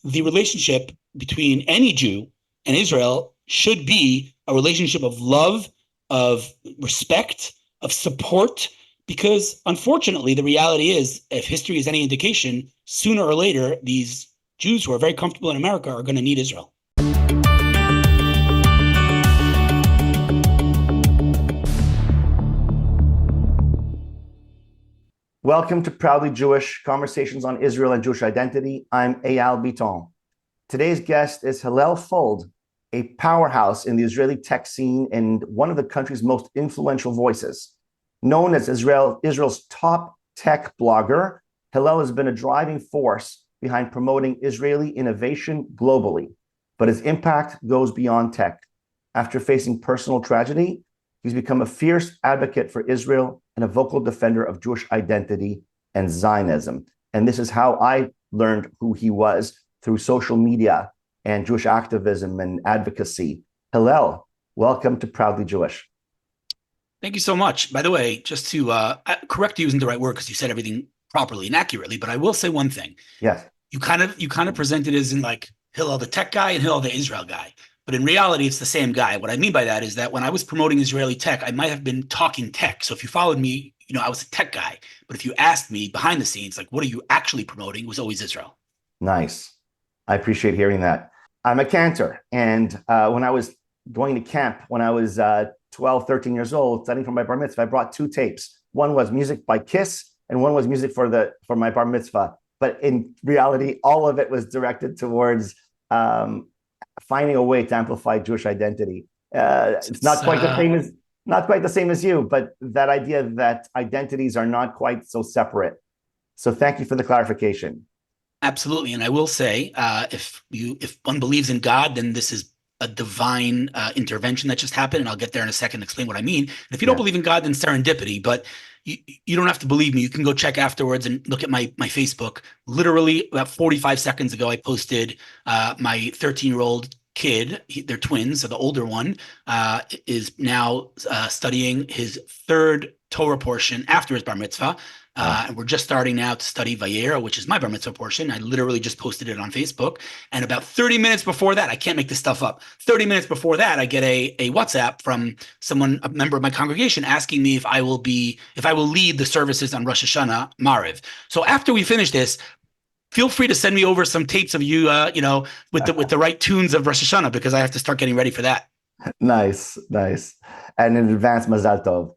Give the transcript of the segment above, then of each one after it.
the relationship between any Jew and Israel should be a relationship of love, of respect, of support, because unfortunately, the reality is, if history is any indication, sooner or later, these Jews who are very comfortable in America are going to need Israel. Welcome to Proudly Jewish, Conversations on Israel and Jewish Identity. I'm Eyal Bitton. Today's guest is Hillel Fuld, a powerhouse in the Israeli tech scene and one of the country's most influential voices. Known as Israel's top tech blogger, Hillel has been a driving force behind promoting Israeli innovation globally, but his impact goes beyond tech. After facing personal tragedy, he's become a fierce advocate for Israel and a vocal defender of Jewish identity and Zionism. And this is how I learned who he was, through social media and Jewish activism and advocacy. Hillel, welcome to Proudly Jewish. Thank you so much. By the way, just to correct you isn't the right word because you said everything properly and accurately, but I will say one thing. Yes. You kind of presented as in like Hillel the tech guy and Hillel the Israel guy. But in reality, it's the same guy. What I mean by that is that when I was promoting Israeli tech, I might have been talking tech. So if you followed me, I was a tech guy. But if you asked me behind the scenes, like, what are you actually promoting? It was always Israel. Nice. I appreciate hearing that. I'm a cantor. And when I was going to camp, when I was 12, 13 years old, studying for my bar mitzvah, I brought two tapes. One was music by Kiss, and one was music for my bar mitzvah. But in reality, all of it was directed towards finding a way to amplify Jewish identity. It's not quite the same as you, but that idea that identities are not quite so separate. So thank you for the clarification. Absolutely. And I will say, if one believes in God, then this is a divine intervention that just happened. And I'll get there in a second to explain what I mean. And if you don't believe in God, then serendipity. But you don't have to believe me. You can go check afterwards and look at my Facebook. Literally about 45 seconds ago, I posted my 13-year-old kid. They're twins. So the older one is now studying his third Torah portion after his bar mitzvah. And we're just starting now to study Vayera, which is my bar mitzvah portion. I literally just posted it on Facebook. And about 30 minutes before that, I can't make this stuff up. 30 minutes before that, I get a WhatsApp from someone, a member of my congregation, asking me if I will lead the services on Rosh Hashanah Mariv. So after we finish this, feel free to send me over some tapes of you, with the right tunes of Rosh Hashanah, because I have to start getting ready for that. Nice. And in advance, Mazal Tov.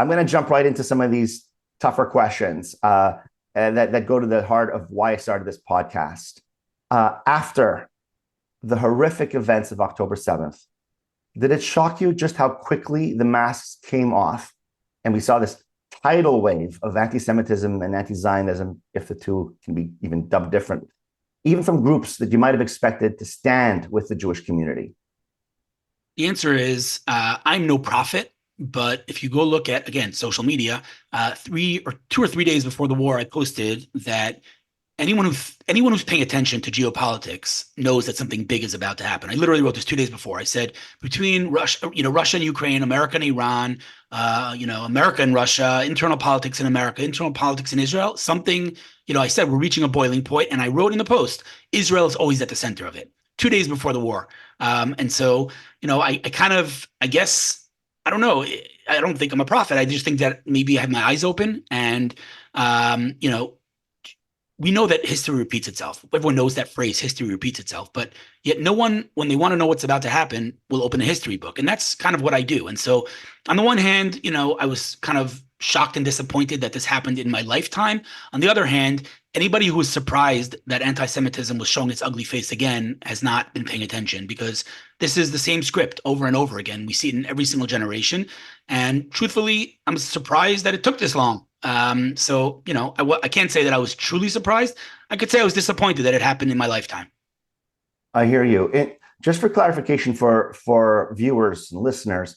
I'm going to jump right into some of these tougher questions that go to the heart of why I started this podcast. After the horrific events of October 7th, did it shock you just how quickly the masks came off and we saw this tidal wave of anti-Semitism and anti-Zionism, if the two can be even dubbed different, even from groups that you might have expected to stand with the Jewish community? The answer is I'm no prophet. But if you go look at, again, social media, 2 or 3 days before the war, I posted that anyone who's paying attention to geopolitics knows that something big is about to happen. I literally wrote this 2 days before. I said, between Russia and Ukraine, America and Iran, America and Russia, internal politics in America, internal politics in Israel, something, I said we're reaching a boiling point. And I wrote in the post, Israel is always at the center of it, 2 days before the war. And so, I guess, I don't know. I don't think I'm a prophet. I just think that maybe I have my eyes open, and we know that history repeats itself. Everyone knows that phrase, history repeats itself, but yet no one, when they want to know what's about to happen, will open a history book. And that's kind of what I do. And so on the one hand, I was kind of shocked and disappointed that this happened in my lifetime. On the other hand, anybody who was surprised that anti-Semitism was showing its ugly face again has not been paying attention, because this is the same script over and over again. We see it in every single generation. And truthfully, I'm surprised that it took this long. I can't say that I was truly surprised. I could say I was disappointed that it happened in my lifetime. I hear you. Just for clarification for viewers and listeners,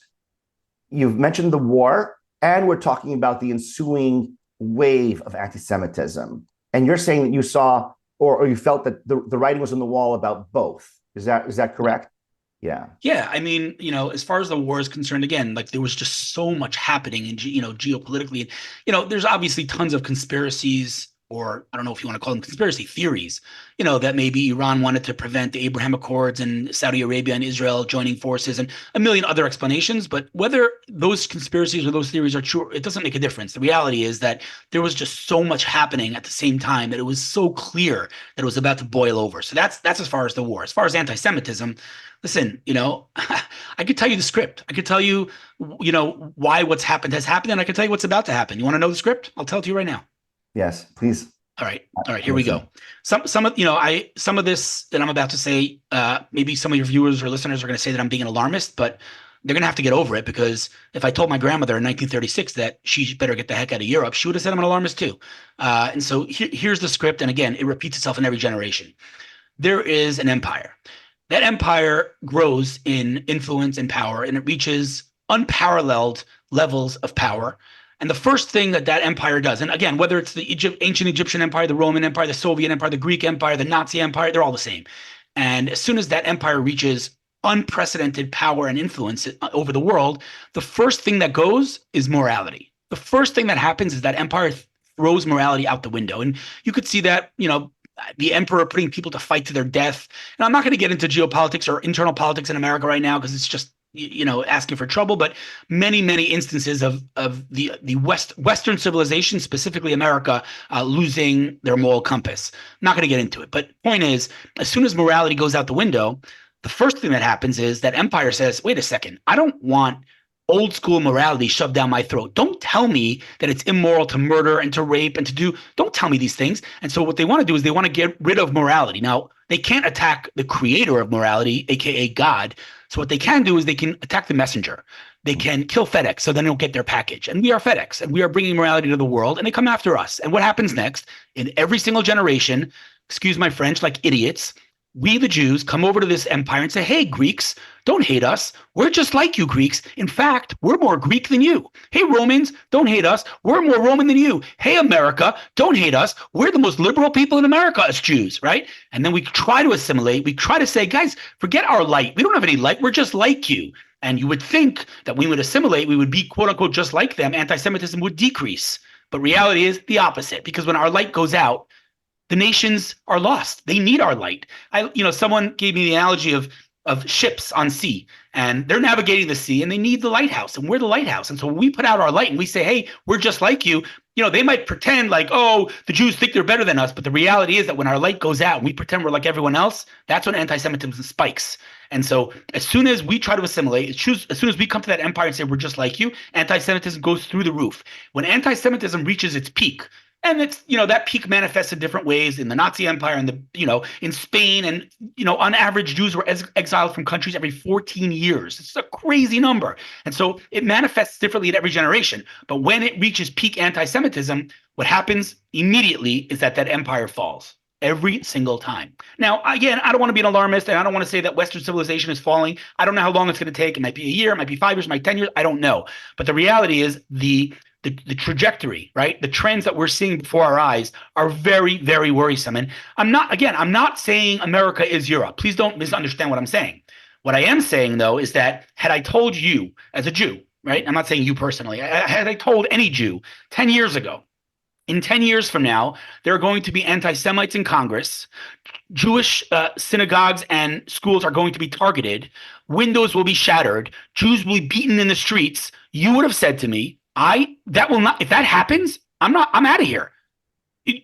you've mentioned the war, and we're talking about the ensuing wave of anti-Semitism. And you're saying that you saw or you felt that the writing was on the wall about both. Is that correct? Yeah. Yeah. I mean, as far as the war is concerned, again, like there was just so much happening in, geopolitically. There's obviously tons of conspiracies or I don't know if you want to call them conspiracy theories, you know, that maybe Iran wanted to prevent the Abraham Accords and Saudi Arabia and Israel joining forces and a million other explanations. But whether those conspiracies or those theories are true, it doesn't make a difference. The reality is that there was just so much happening at the same time that it was so clear that it was about to boil over. So that's as far as the war. As far as anti-Semitism, listen, you know, I could tell you the script. I could tell you, you know, why what's happened has happened, and I could tell you what's about to happen. You want to know the script? I'll tell it to you right now. Yes, please. All right. Here we go. Some of some of this that I'm about to say, maybe some of your viewers or listeners are going to say that I'm being an alarmist, but they're going to have to get over it, because if I told my grandmother in 1936 that she better get the heck out of Europe, she would have said I'm an alarmist too. And so here's the script, and again, it repeats itself in every generation. There is an empire. That empire grows in influence and power, and it reaches unparalleled levels of power. And the first thing that empire does, and again, whether it's the ancient Egyptian empire, the Roman empire, the Soviet empire, the Greek empire, the Nazi empire, they're all the same. And as soon as that empire reaches unprecedented power and influence over the world, the first thing that goes is morality. The first thing that happens is that empire throws morality out the window. And you could see that, you know, the emperor putting people to fight to their death. And I'm not going to get into geopolitics or internal politics in America right now, because it's just, you know, asking for trouble, but many, many instances of the Western civilization, specifically America, losing their moral compass. I'm not going to get into it, but point is, as soon as morality goes out the window, the first thing that happens is that empire says, wait a second, I don't want old school morality shoved down my throat. Don't tell me that it's immoral to murder and to rape and to do, don't tell me these things. And so what they want to do is they want to get rid of morality. Now, they can't attack the creator of morality, aka God. So what they can do is they can attack the messenger. They can kill FedEx, so then they'll get their package. And we are FedEx, and we are bringing morality to the world, and they come after us. And what happens next? In every single generation, excuse my French, like idiots, we, the Jews, come over to this empire and say, hey, Greeks, don't hate us. We're just like you, Greeks. In fact, we're more Greek than you. Hey, Romans, don't hate us. We're more Roman than you. Hey, America, don't hate us. We're the most liberal people in America as Jews, right? And then we try to assimilate. We try to say, guys, forget our light. We don't have any light. We're just like you. And you would think that we would assimilate. We would be, quote unquote, just like them. Anti-Semitism would decrease. But reality is the opposite, because when our light goes out, the nations are lost. They need our light. Someone gave me the analogy of ships on sea, and they're navigating the sea, and they need the lighthouse, and we're the lighthouse. And so when we put out our light and we say, hey, we're just like you, you know, they might pretend like, oh, the Jews think they're better than us. But the reality is that when our light goes out and we pretend we're like everyone else, that's when anti-Semitism spikes. And so as soon as we try to assimilate, as soon as we come to that empire and say, we're just like you, anti-Semitism goes through the roof. When anti-Semitism reaches its peak, and it's, you know, that peak manifests in different ways in the Nazi Empire and in Spain, and, you know, on average, Jews were exiled from countries every 14 years. It's a crazy number. And so it manifests differently in every generation. But when it reaches peak anti-Semitism, what happens immediately is that empire falls every single time. Now, again, I don't want to be an alarmist, and I don't want to say that Western civilization is falling. I don't know how long it's going to take. It might be a year, it might be 5 years, it might be 10 years. I don't know. But the reality is the trajectory, right? The trends that we're seeing before our eyes are very, very worrisome. And I'm not saying America is Europe. Please don't misunderstand what I'm saying. What I am saying, though, is that had I told you as a Jew, right? I'm not saying you personally. Had I told any Jew 10 years ago, in 10 years from now, there are going to be anti-Semites in Congress, Jewish synagogues and schools are going to be targeted, windows will be shattered, Jews will be beaten in the streets, you would have said to me, if that happens, I'm out of here.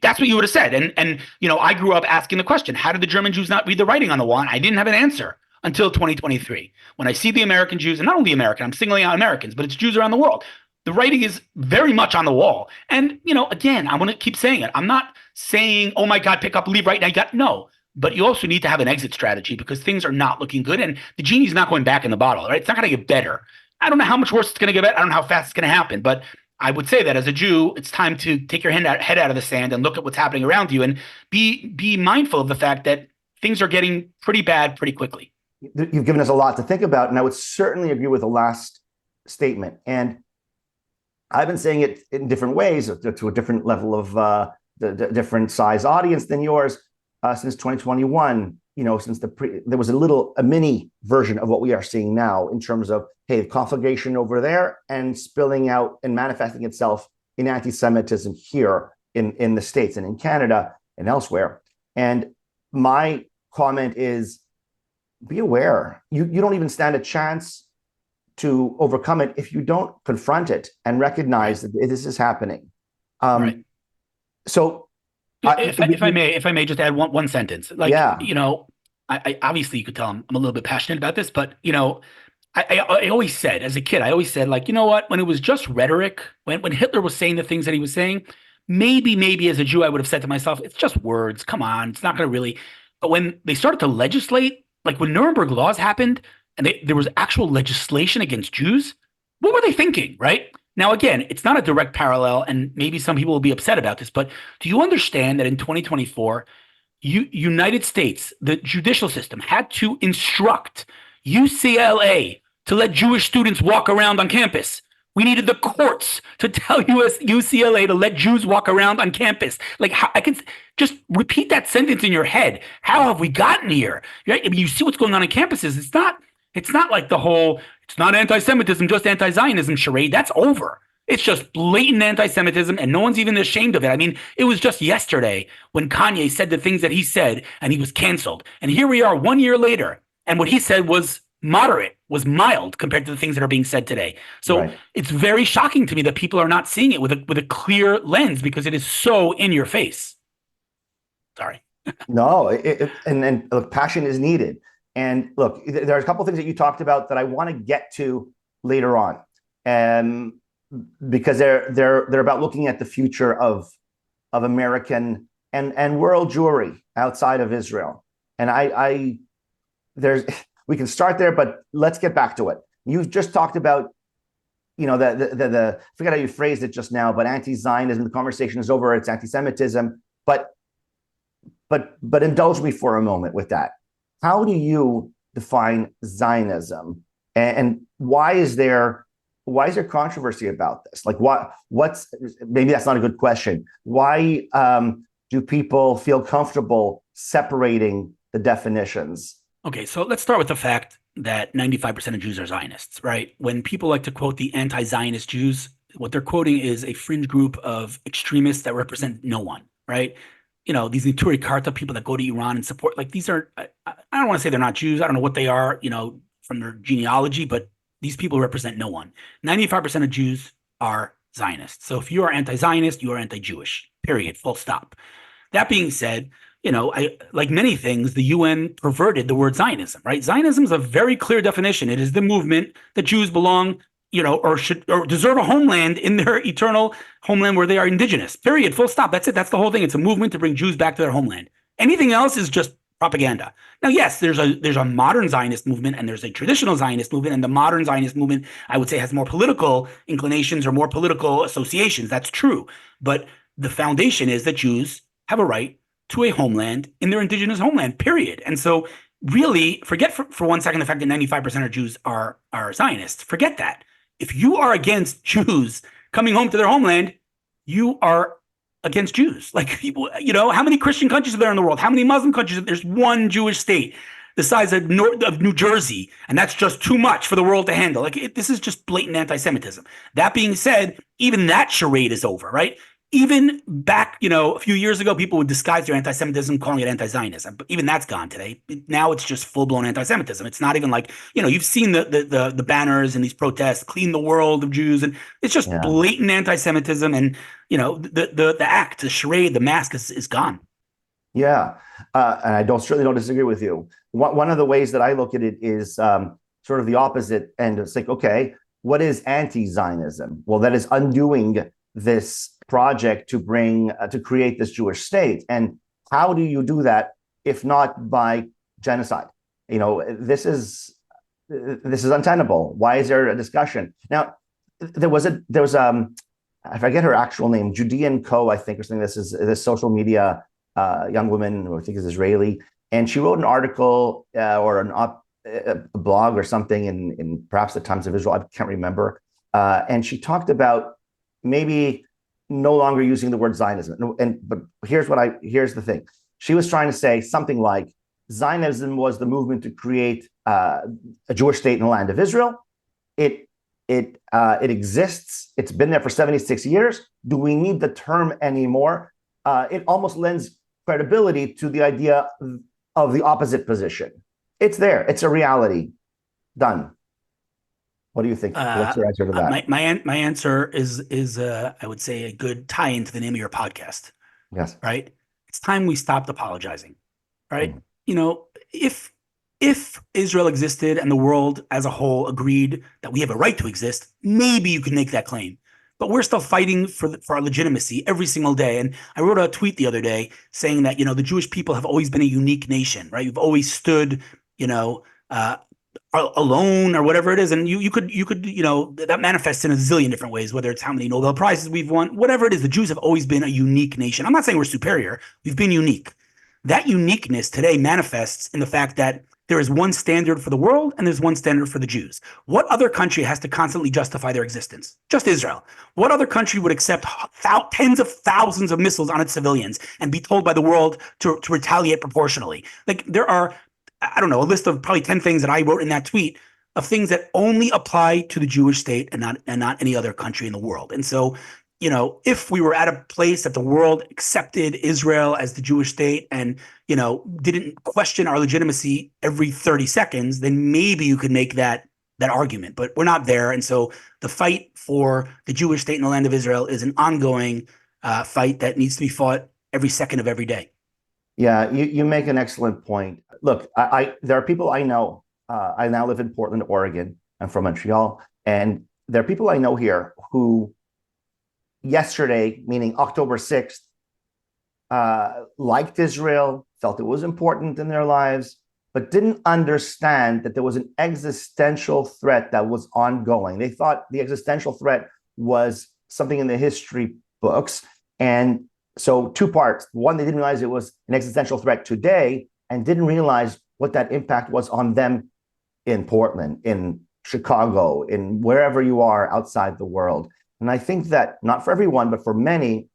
That's what you would have said. And I grew up asking the question, how did the German Jews not read the writing on the wall? And I didn't have an answer until 2023. When I see the American Jews, and not only American, I'm singling out Americans, but it's Jews around the world. The writing is very much on the wall. And, again, I want to keep saying it. I'm not saying, oh my God, pick up, leave right now. No. But you also need to have an exit strategy, because things are not looking good. And the genie's not going back in the bottle, right? It's not going to get better. I don't know how much worse it's going to get. I don't know how fast it's going to happen. But I would say that as a Jew, it's time to take your head out of the sand and look at what's happening around you, and be mindful of the fact that things are getting pretty bad pretty quickly. You've given us a lot to think about, and I would certainly agree with the last statement. And I've been saying it in different ways to a different level of the different size audience than yours since 2021. Since there was a mini version of what we are seeing now in terms of, hey, the conflagration over there and spilling out and manifesting itself in anti-Semitism here in the States and in Canada and elsewhere. And my comment is, be aware. You don't even stand a chance to overcome it if you don't confront it and recognize that this is happening. Right. So, if I may just add one sentence, like, yeah, I obviously you could tell I'm a little bit passionate about this, but I always said as a kid, I always said, like, you know what, when it was just rhetoric, when Hitler was saying the things that he was saying, maybe as a Jew, I would have said to myself, it's just words. Come on, it's not going to really. But when they started to legislate, like when Nuremberg laws happened and there was actual legislation against Jews, what were they thinking, right? Now, again, it's not a direct parallel, and maybe some people will be upset about this, but do you understand that in 2024, United States, the judicial system had to instruct UCLA to let Jewish students walk around on campus? We needed the courts to tell UCLA to let Jews walk around on campus. Like, I can just repeat that sentence in your head. How have we gotten here? Right? I mean, you see what's going on campuses. It's not like the whole, it's not anti-Semitism, just anti-Zionism charade. That's over. It's just blatant anti-Semitism, and no one's even ashamed of it. I mean, it was just yesterday when Kanye said the things that he said, and he was canceled. And here we are 1 year later, and what he said was moderate, was mild compared to the things that are being said today. So right. It's very shocking to me that people are not seeing it with a clear lens, because it is so in your face. Sorry. No, and look, passion is needed. And look, there are a couple of things that you talked about that I want to get to later on, because they're about looking at the future of American and world Jewry outside of Israel. And we can start there, but let's get back to it. You've just talked about, the I forget how you phrased it just now, but anti-Zionism. The conversation is over. It's anti-Semitism. But indulge me for a moment with that. How do you define Zionism, and why is there controversy about this? Like, what's maybe that's not a good question. Why do people feel comfortable separating the definitions? Okay, so let's start with the fact that 95% of Jews are Zionists, right? When people like to quote the anti-Zionist Jews, what they're quoting is a fringe group of extremists that represent no one, right? These Neturei Karta people that go to Iran and support, like, these are, I don't want to say they're not Jews. I don't know what they are, from their genealogy, but these people represent no one. 95% of Jews are Zionists. So if you are anti-Zionist, you are anti-Jewish, period, full stop. That being said, like many things, the UN perverted the word Zionism, right? Zionism is a very clear definition. It is the movement that Jews belong, or deserve a homeland in their eternal homeland where they are indigenous, period, full stop. That's it. That's the whole thing. It's a movement to bring Jews back to their homeland. Anything else is just propaganda. Now, yes, there's a modern Zionist movement and there's a traditional Zionist movement, and the modern Zionist movement, I would say, has more political inclinations or more political associations. That's true. But the foundation is that Jews have a right to a homeland in their indigenous homeland, period. And so really, forget for 1 second the fact that 95% of Jews are Zionists. Forget that. If you are against Jews coming home to their homeland, you are against Jews. Like, how many Christian countries are there in the world? How many Muslim countries? There's one Jewish state the size of New Jersey, and that's just too much for the world to handle. Like, this is just blatant anti-Semitism. That being said, even that charade is over, right? Even back, a few years ago, people would disguise their anti-Semitism calling it anti-Zionism, but even that's gone today. Now it's just full-blown anti-Semitism. It's not even like, you've seen the banners and these protests, clean the world of Jews, and it's just blatant anti-Semitism. And the act, the charade, the mask is gone. Yeah, and I certainly don't disagree with you. One of the ways that I look at it is sort of the opposite end. It's like, okay, what is anti-Zionism? Well, that is undoing this project to create this Jewish state. And how do you do that if not by genocide? This is untenable. Why is there a discussion? Now, there was I forget her actual name, Judean Co, I think, or something. This is this social media young woman who I think is Israeli, and she wrote an article or a blog or something in perhaps the Times of Israel. I can't remember. And she talked about maybe no longer using the word Zionism. But here's the thing. She was trying to say something like Zionism was the movement to create a Jewish state in the land of Israel. It It exists. It's been there for 76 years. Do we need the term anymore? It almost lends credibility to the idea of the opposite position. It's there. It's a reality. Done. What do you think? What's your answer to that? My answer is I would say a good tie-in to the name of your podcast, Yes. right? It's time we stopped apologizing, right? Mhm. You know, if Israel existed and the world as a whole agreed that we have a right to exist, maybe you could make that claim. But we're still fighting for our legitimacy every single day. And I wrote a tweet the other day saying that, the Jewish people have always been a unique nation, right? You've always stood, you know, uh, alone or whatever it is. And you could, that manifests in a zillion different ways, whether it's how many Nobel Prizes we've won, whatever it is. The Jews have always been a unique nation. I'm not saying we're superior. We've been unique. That uniqueness today manifests in the fact that there is one standard for the world and there's one standard for the Jews. What other country has to constantly justify their existence? Just Israel. What other country would accept tens of thousands of missiles on its civilians and be told by the world to retaliate proportionally? Like, there are, I don't know, a list of probably 10 things that I wrote in that tweet of things that only apply to the Jewish state and not any other country in the world. And so, if we were at a place that the world accepted Israel as the Jewish state and, didn't question our legitimacy every 30 seconds, then maybe you could make that argument. But we're not there. And so the fight for the Jewish state in the land of Israel is an ongoing fight that needs to be fought every second of every day. Yeah, you make an excellent point. Look, there are people I know. I now live in Portland, Oregon. I'm from Montreal. And there are people I know here who yesterday, meaning October 6th, liked Israel, felt it was important in their lives, but didn't understand that there was an existential threat that was ongoing. They thought the existential threat was something in the history books. And so two parts. One, they didn't realize it was an existential threat today and didn't realize what that impact was on them in Portland, in Chicago, in wherever you are outside the world. And I think that not for everyone, but for many,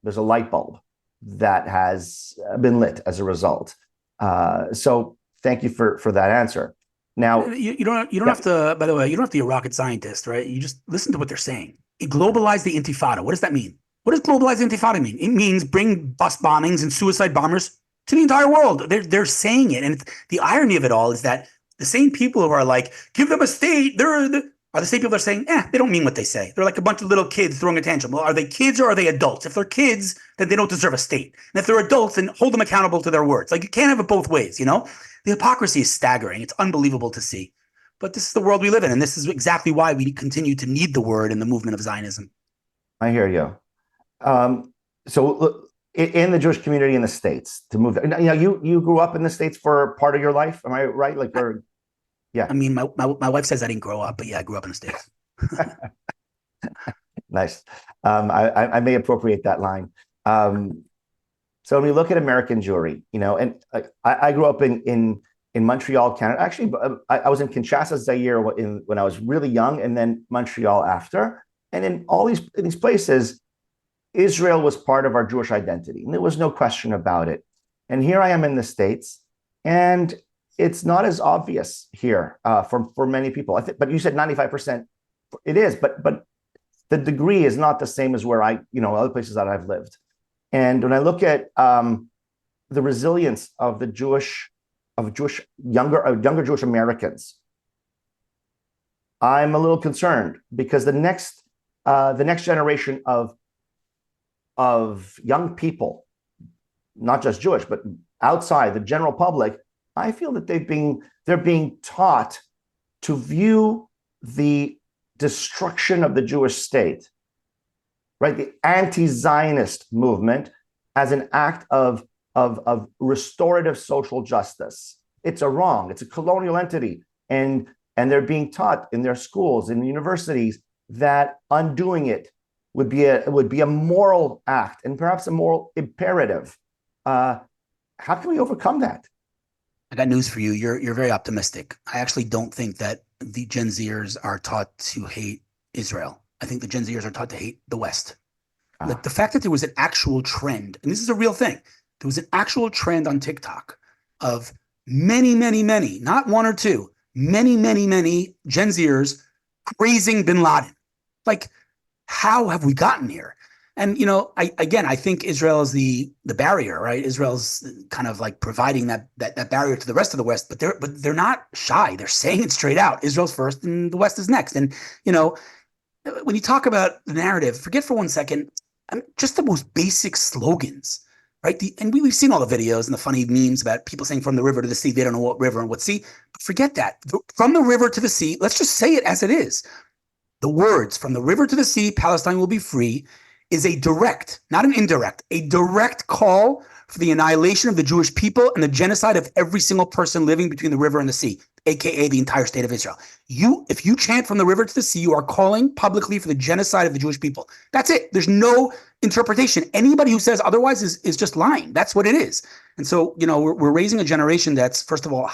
there's a light bulb that has been lit as a result. So thank you for that answer. Now, you don't have to, by the way, you don't have to be a rocket scientist, right? You just listen to what they're saying. Globalize the Intifada. What does that mean? What does globalize the Intifada mean? It means bring bus bombings and suicide bombers to the entire world. They're saying it. And the irony of it all is that the same people who are like, give them a state, are the same people that are saying, they don't mean what they say. They're like a bunch of little kids throwing a tantrum. Well, are they kids or are they adults? If they're kids, then they don't deserve a state. And if they're adults, then hold them accountable to their words. Like, you can't have it both ways, The hypocrisy is staggering. It's unbelievable to see. But this is the world we live in. And this is exactly why we continue to need the word in the movement of Zionism. I hear you. So look, in the Jewish community in the States, to move, you grew up in the States for part of your life. Am I right? Yeah. I mean, my wife says I didn't grow up, but yeah, I grew up in the States. Nice. I may appropriate that line. So when we look at American Jewry, and I grew up in Montreal, Canada. Actually, I was in Kinshasa, Zaire when I was really young, and then Montreal after. And in these places, Israel was part of our Jewish identity, and there was no question about it. And here I am in the States, and it's not as obvious here for many people. But you said 95%. It is, but the degree is not the same as where other places that I've lived. And when I look at the resilience of younger Jewish Americans, I'm a little concerned because the next generation of young people, not just Jewish, but outside the general public, I feel that they're being taught to view the destruction of the Jewish state, right, the anti-Zionist movement, as an act of restorative social justice. It's a wrong. It's a colonial entity, and they're being taught in their schools, in universities, that undoing it would be a moral act and perhaps a moral imperative. How can we overcome that? I got news for you. You're very optimistic. I actually don't think that the Gen Zers are taught to hate Israel. I think the Gen Zers are taught to hate the West. Like, the fact that there was an actual trend, and this is a real thing, there was an actual trend on TikTok of many, many, many, not one or two, many, many, many Gen Zers praising bin Laden. Like, how have we gotten here? And I think Israel is the barrier, right? Israel's kind of like providing that barrier to the rest of the West, but they're not shy. They're saying it straight out. Israel's first, and the West is next. And when you talk about the narrative, forget for 1 second, just the most basic slogans, right? And we've seen all the videos and the funny memes about people saying from the river to the sea. They don't know what river and what sea. But forget that. From the river to the sea. Let's just say it as it is. The words "from the river to the sea, Palestine will be free" is a direct, not an indirect, a direct call for the annihilation of the Jewish people and the genocide of every single person living between the river and the sea, aka the entire state of Israel. If you chant "from the river to the sea," you are calling publicly for the genocide of the Jewish people. That's it. There's no interpretation. Anybody who says otherwise is just lying. That's what it is. And so, we're raising a generation that's, first of all,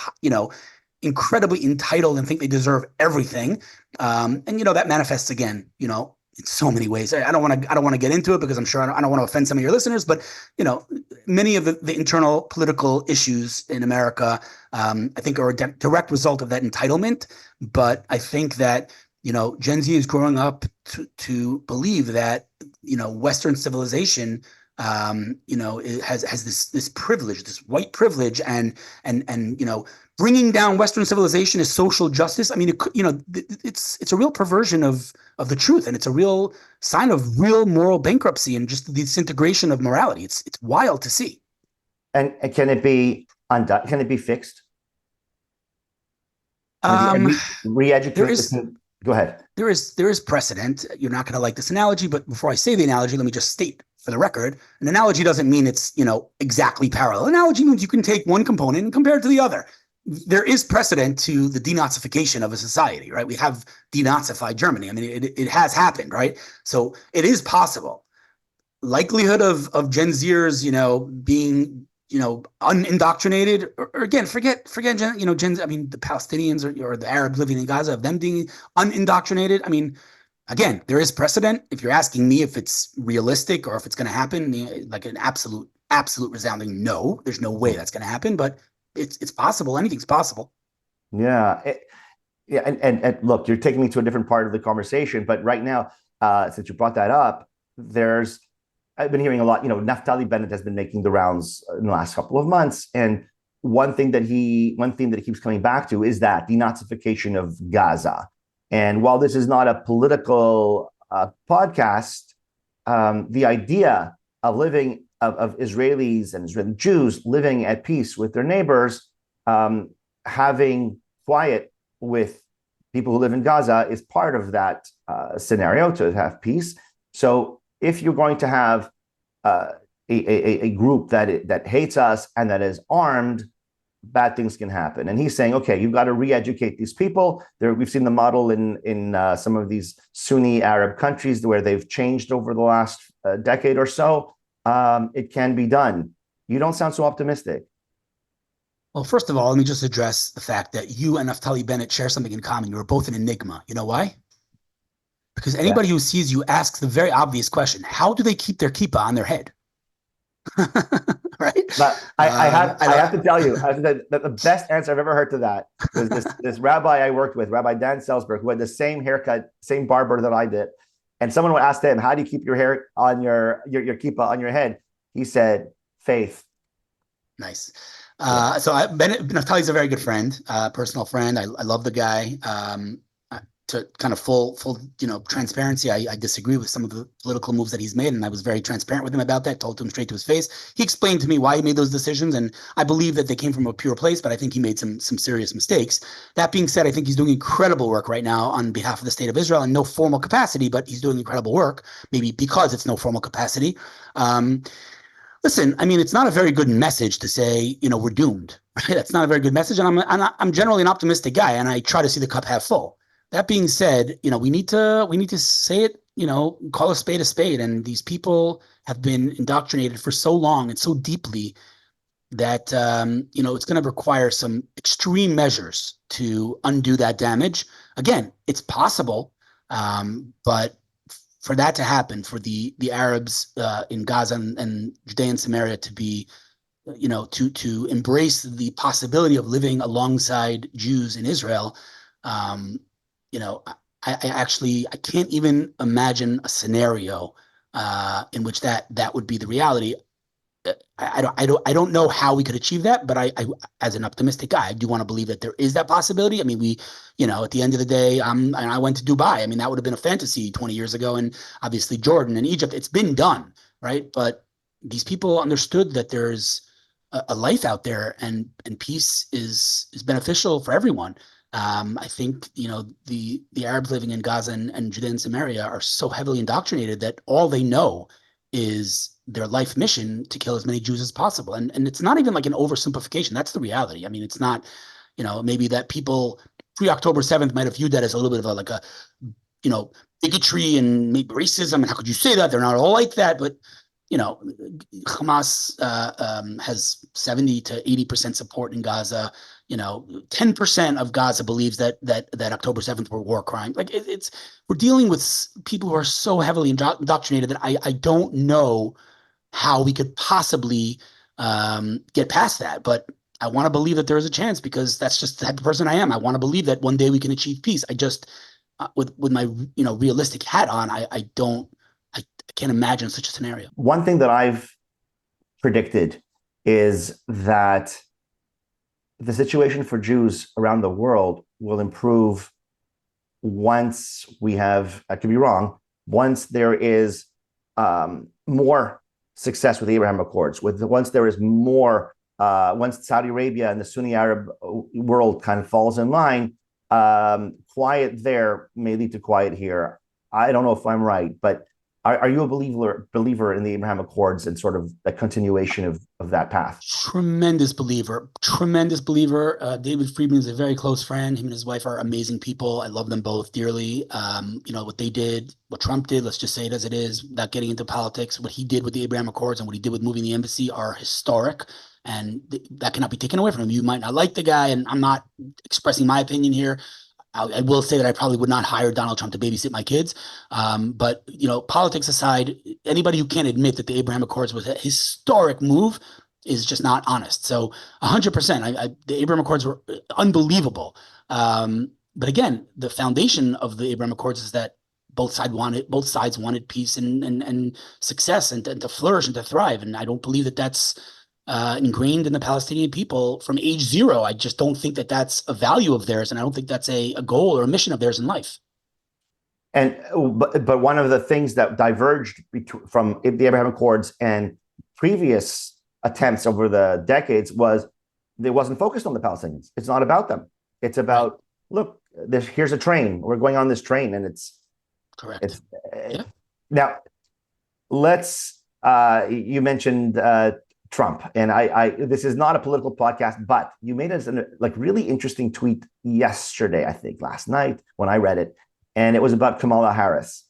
incredibly entitled and think they deserve everything. And that manifests again, in so many ways. I don't want to get into it because I'm sure I don't want to offend some of your listeners, but many of the internal political issues in America, I think, are a direct result of that entitlement. But I think that Gen Z is growing up to believe that Western civilization it has this privilege, this white privilege, and bringing down Western civilization is social justice. I mean, it's a real perversion of the truth, and it's a real sign of real moral bankruptcy and just the disintegration of morality. It's wild to see. And can it be undone? Can it be fixed? Re-educate. Go ahead. There is precedent. You're not going to like this analogy, but before I say the analogy, let me just state for the record, an analogy doesn't mean it's exactly parallel. An analogy means you can take one component and compare it to the other. There is precedent to the denazification of a society, right? We have denazified Germany. I mean, it has happened, right? So it is possible. Likelihood of Gen Zers, being unindoctrinated, or again, forget Gen, I mean, the Palestinians or the Arabs living in Gaza, of them being unindoctrinated. I mean, again, there is precedent. If you're asking me if it's realistic or if it's going to happen, like an absolute resounding no, there's no way that's going to happen, but it's possible. Anything's possible. Yeah. And look, you're taking me to a different part of the conversation, but right now, since you brought that up, I've been hearing a lot, Naftali Bennett has been making the rounds in the last couple of months. And one thing that he keeps coming back to is that denazification of Gaza. And while this is not a political podcast, the idea of living of Israelis and Israeli Jews living at peace with their neighbors, having quiet with people who live in Gaza is part of that scenario to have peace. So if you're going to have a group that hates us and that is armed, bad things can happen. And he's saying, okay, you've got to re-educate these people. We've seen the model in some of these Sunni Arab countries where they've changed over the last decade or so. It can be done. You don't sound so optimistic. Well, first of all, let me just address the fact that you and Naftali Bennett share something in common. You're both an enigma. You know why? Because anybody who sees you asks the very obvious question: how do they keep their kippah on their head? Right? But I have to tell you that the best answer I've ever heard to that was this rabbi I worked with, Rabbi Dan Selsberg, who had the same haircut, same barber that I did. And someone would ask him, how do you keep your hair on your kippah on your head? He said, faith. Nice. So Naftali's a very good friend, personal friend. I love the guy. To kind of full transparency, I disagree with some of the political moves that he's made, and I was very transparent with him about that, told him straight to his face. He explained to me why he made those decisions, and I believe that they came from a pure place, but I think he made some serious mistakes. That being said, I think he's doing incredible work right now on behalf of the state of Israel in no formal capacity, but he's doing incredible work, maybe because it's no formal capacity. Listen, I mean, it's not a very good message to say, we're doomed. Right? That's not a very good message, and I'm generally an optimistic guy, and I try to see the cup half full. That being said, we need to say it, call a spade, and these people have been indoctrinated for so long and so deeply that it's going to require some extreme measures to undo that damage. Again, it's possible, but for that to happen, for the Arabs in Gaza and Judea and Samaria to be, to embrace the possibility of living alongside Jews in Israel, I can't even imagine a scenario in which that would be the reality. I don't know how we could achieve that, but I as an optimistic guy, I do want to believe that there is that possibility. I mean, at the end of the day, I went to Dubai. I mean, that would have been a fantasy 20 years ago, and obviously Jordan and Egypt. It's been done, right? But these people understood that there's a life out there, and peace is beneficial for everyone. I think the Arabs living in Gaza and Judea and Samaria are so heavily indoctrinated that all they know is their life mission to kill as many Jews as possible. And it's not even like an oversimplification. That's the reality. I mean, it's not, maybe that people pre-October 7th might have viewed that as a little bit of you know, bigotry and maybe racism. And how could you say that? They're not all like that. But, Hamas has 70 to 80% support in Gaza. 10% of Gaza believes that October 7th were war crime. Like we're dealing with people who are so heavily indoctrinated that I don't know how we could possibly get past that. But I want to believe that there is a chance, because that's just the type of person I am. I want to believe that one day we can achieve peace. I just, with my realistic hat on, I can't imagine such a scenario. One thing that I've predicted is that the situation for Jews around the world will improve once we have, I could be wrong, once there is more success with the Abraham Accords, once there is more, once Saudi Arabia and the Sunni Arab world kind of falls in line, quiet there may lead to quiet here. I don't know if I'm right, but are you a believer in the Abraham Accords and sort of a continuation of that path? Tremendous believer. David Friedman is a very close friend. Him and his wife are amazing people. I love them both dearly. What they did, what Trump did, let's just say it as it is, without getting into politics, what he did with the Abraham Accords and what he did with moving the embassy are historic. And that cannot be taken away from him. You might not like the guy, and I'm not expressing my opinion here. I will say that I probably would not hire Donald Trump to babysit my kids. But, politics aside, anybody who can't admit that the Abraham Accords was a historic move is just not honest. So 100%, the Abraham Accords were unbelievable. But again, the foundation of the Abraham Accords is that both sides wanted peace and success and to flourish and to thrive. And I don't believe that that's ingrained in the Palestinian people from age zero. I just don't think that that's a value of theirs, and I don't think that's a goal or a mission of theirs in life. But one of the things that diverged from the Abraham Accords and previous attempts over the decades was they wasn't focused on the Palestinians. It's not about them. It's about, look, here's a train. We're going on this train, and it's correct. Now, you mentioned Trump, and this is not a political podcast, but you made us a really interesting tweet yesterday, I think last night when I read it, and it was about Kamala Harris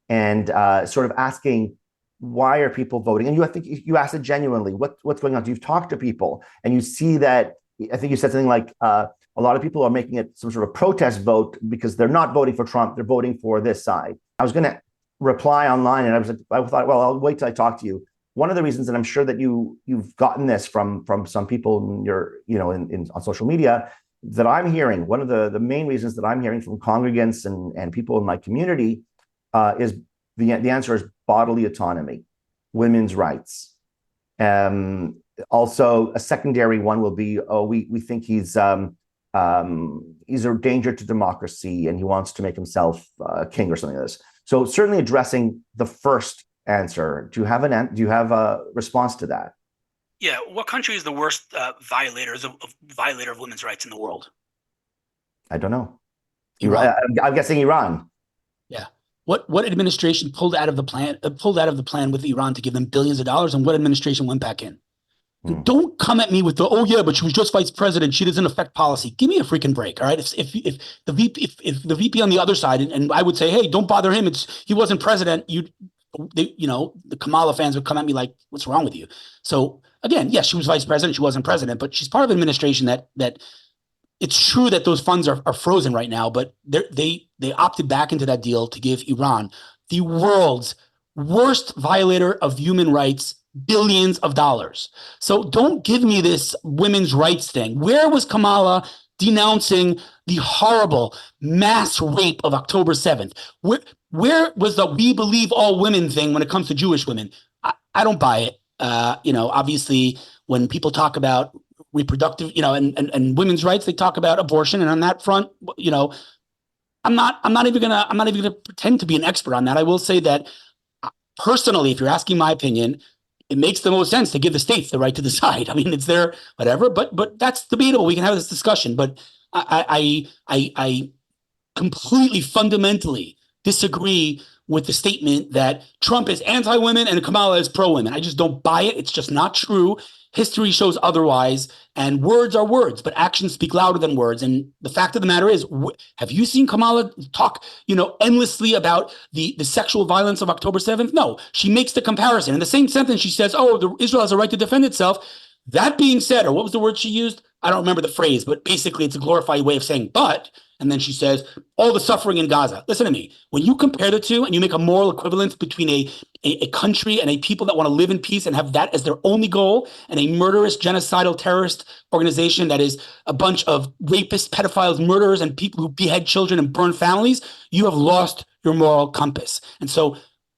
and sort of asking, why are people voting? And I think you asked it genuinely, what's going on? You've talked to people and you see that, I think you said something like a lot of people are making it some sort of protest vote because they're not voting for Trump, they're voting for this side. I was going to reply online, and I thought, well, I'll wait till I talk to you. One of the reasons, and I'm sure that you've gotten this from some people in your, on social media, that I'm hearing, one of the main reasons that I'm hearing from congregants and people in my community is the answer is bodily autonomy, women's rights. Also, a secondary one will be, we think he's a danger to democracy and he wants to make himself king or something like this. So certainly addressing the first answer. Do you have a response to that? Yeah. What country is the worst violator of women's rights in the world? I don't know. Iran. I'm guessing Iran. Yeah. What administration pulled out of the plan with Iran to give them billions of dollars, and what administration went back in? Don't come at me with but she was just vice president, she doesn't affect policy. Give me a freaking break, all right? If the VP on the other side, and I would say, hey, don't bother him. He wasn't president. The Kamala fans would come at me like, what's wrong with you? So again, yes, she was vice president, she wasn't president, but she's part of an administration that it's true that those funds are frozen right now, but they opted back into that deal to give Iran, the world's worst violator of human rights, billions of dollars. So don't give me this women's rights thing. Where was Kamala denouncing the horrible mass rape of October 7th. Where was the "we believe all women" thing when it comes to Jewish women? I don't buy it. Obviously, when people talk about reproductive, and women's rights, they talk about abortion, and on that front, I'm not even gonna pretend to be an expert on that. I will say that personally, if you're asking my opinion, it makes the most sense to give the states the right to decide. I mean, it's their whatever, but that's debatable. We can have this discussion, but I completely fundamentally disagree with the statement that Trump is anti-women and Kamala is pro-women. I just don't buy it. It's just not true. History shows otherwise, and words are words, but actions speak louder than words. And the fact of the matter is, have you seen Kamala talk, endlessly about the sexual violence of October 7th? No, she makes the comparison. In the same sentence, she says, Israel has a right to defend itself. That being said, or what was the word she used? I don't remember the phrase, but basically it's a glorified way of saying, but, and then she says, all the suffering in Gaza. Listen to me. When you compare the two and you make a moral equivalence between a country and a people that want to live in peace and have that as their only goal, and a murderous, genocidal, terrorist organization that is a bunch of rapists, pedophiles, murderers, and people who behead children and burn families, you have lost your moral compass. And so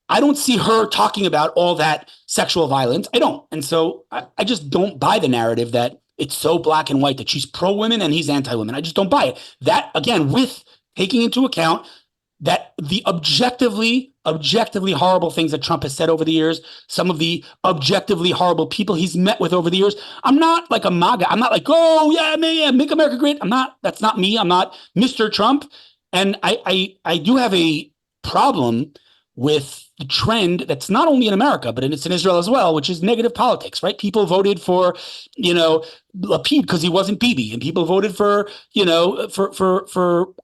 I don't see her talking about all that sexual violence. I don't. And so I just don't buy the narrative that it's so black and white, that she's pro-women and he's anti-women. I just don't buy it. That, again, with taking into account that the objectively horrible things that Trump has said over the years, some of the objectively horrible people he's met with over the years. I'm not like a MAGA. I'm not like, oh, yeah, make America great. That's not me. I'm not Mr. Trump. And I do have a problem with the trend that's not only in America, but it's in Israel as well, which is negative politics, right? People voted for, Lapid because he wasn't Bibi, and people voted for, for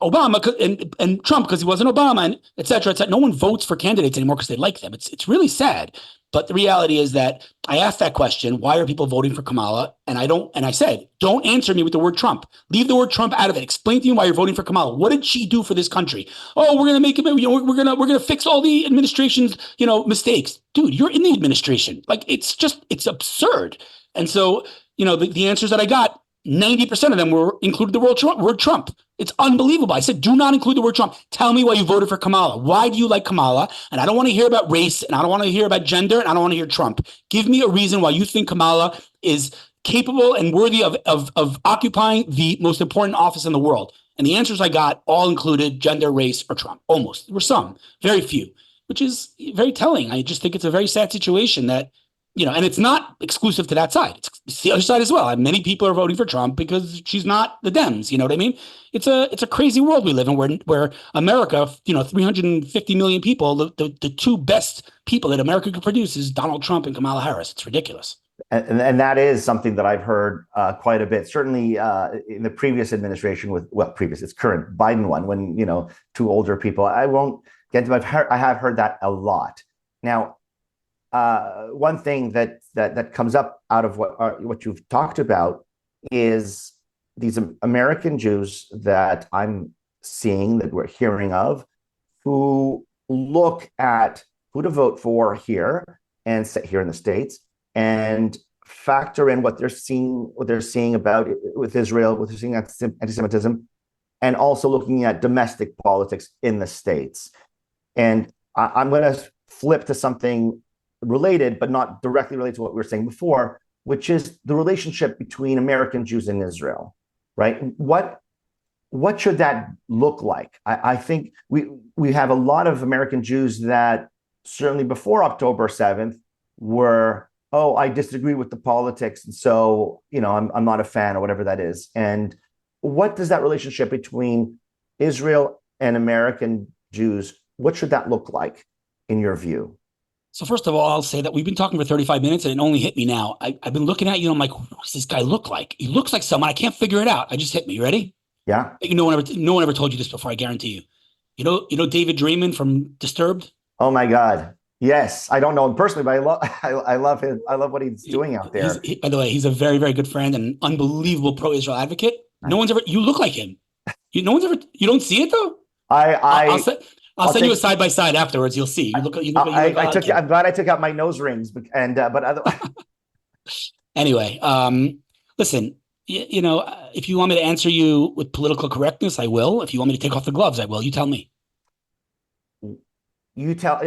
Obama and Trump because he wasn't Obama, and et cetera, et cetera. No one votes for candidates anymore because they like them. It's really sad. But the reality is that I asked that question, why are people voting for Kamala? And I said, don't answer me with the word Trump. Leave the word Trump out of it. Explain to me why you're voting for Kamala. What did she do for this country? Oh, we're going to make it, we're going to fix all the administration's, mistakes. Dude, you're in the administration. Like, it's absurd. And so, the answers that I got, 90% of them included the word Trump. It's unbelievable. I said, do not include the word Trump. Tell me why you voted for Kamala. Why do you like Kamala? And I don't want to hear about race, and I don't want to hear about gender, and I don't want to hear Trump. Give me a reason why you think Kamala is capable and worthy of occupying the most important office in the world. And the answers I got all included gender, race, or Trump. Almost. There were some, very few, which is very telling. I just think it's a very sad situation that, and it's not exclusive to that side. It's the other side as well. Many people are voting for Trump because she's not the Dems. You know what I mean? It's a crazy world we live in where America, 350 million people, the two best people that America could produce is Donald Trump and Kamala Harris. It's ridiculous. And that is something that I've heard quite a bit, certainly in the previous administration it's current Biden one, when, two older people. I won't get into it. I have heard that a lot. Now, one thing that comes up out of what you've talked about is these American Jews that I'm seeing, that we're hearing of, who look at who to vote for here and here in the States, and factor in what they're seeing about with Israel, what they're seeing anti-Semitism, and also looking at domestic politics in the States. And I'm going to flip to something related, but not directly related to what we were saying before, which is the relationship between American Jews and Israel, right? What should that look like? I think we have a lot of American Jews that certainly before October 7th were, oh, I disagree with the politics, and so, I'm not a fan, or whatever that is. And what does that relationship between Israel and American Jews, what should that look like in your view? So first of all, I'll say that we've been talking for 35 minutes and it only hit me now. I've been looking at you and I'm like, who does this guy look like? He looks like someone. I can't figure it out. I just hit me. You ready? Yeah. No one ever told you this before, I guarantee you. You know David Draymond from Disturbed? Oh my God. Yes. I don't know him personally, but I love him. I love what he's doing out there. By the way, he's a very, very good friend and an unbelievable pro-Israel advocate. Nice. No one's ever, you look like him. You don't see it though? I'll send you a side by side afterwards. You'll see. I'm glad I took out my nose rings, but otherwise. Anyway, listen. if you want me to answer you with political correctness, I will. If you want me to take off the gloves, I will. You tell me. You tell.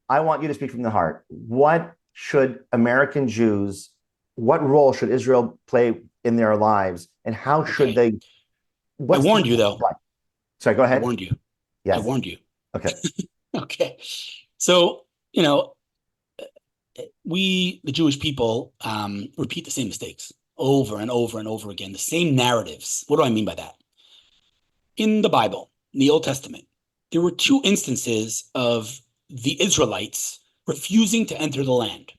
I want you to speak from the heart. What should American Jews? What role should Israel play in their lives, and how should Okay. they? I warned you, though. Sorry, go I ahead. warned you. I Yes. warned you. Okay. Okay. So, we, the Jewish people, repeat the same mistakes over and over and over again, the same narratives. What do I mean by that? In the Bible, in the Old Testament, there were two instances of the Israelites refusing to enter the land.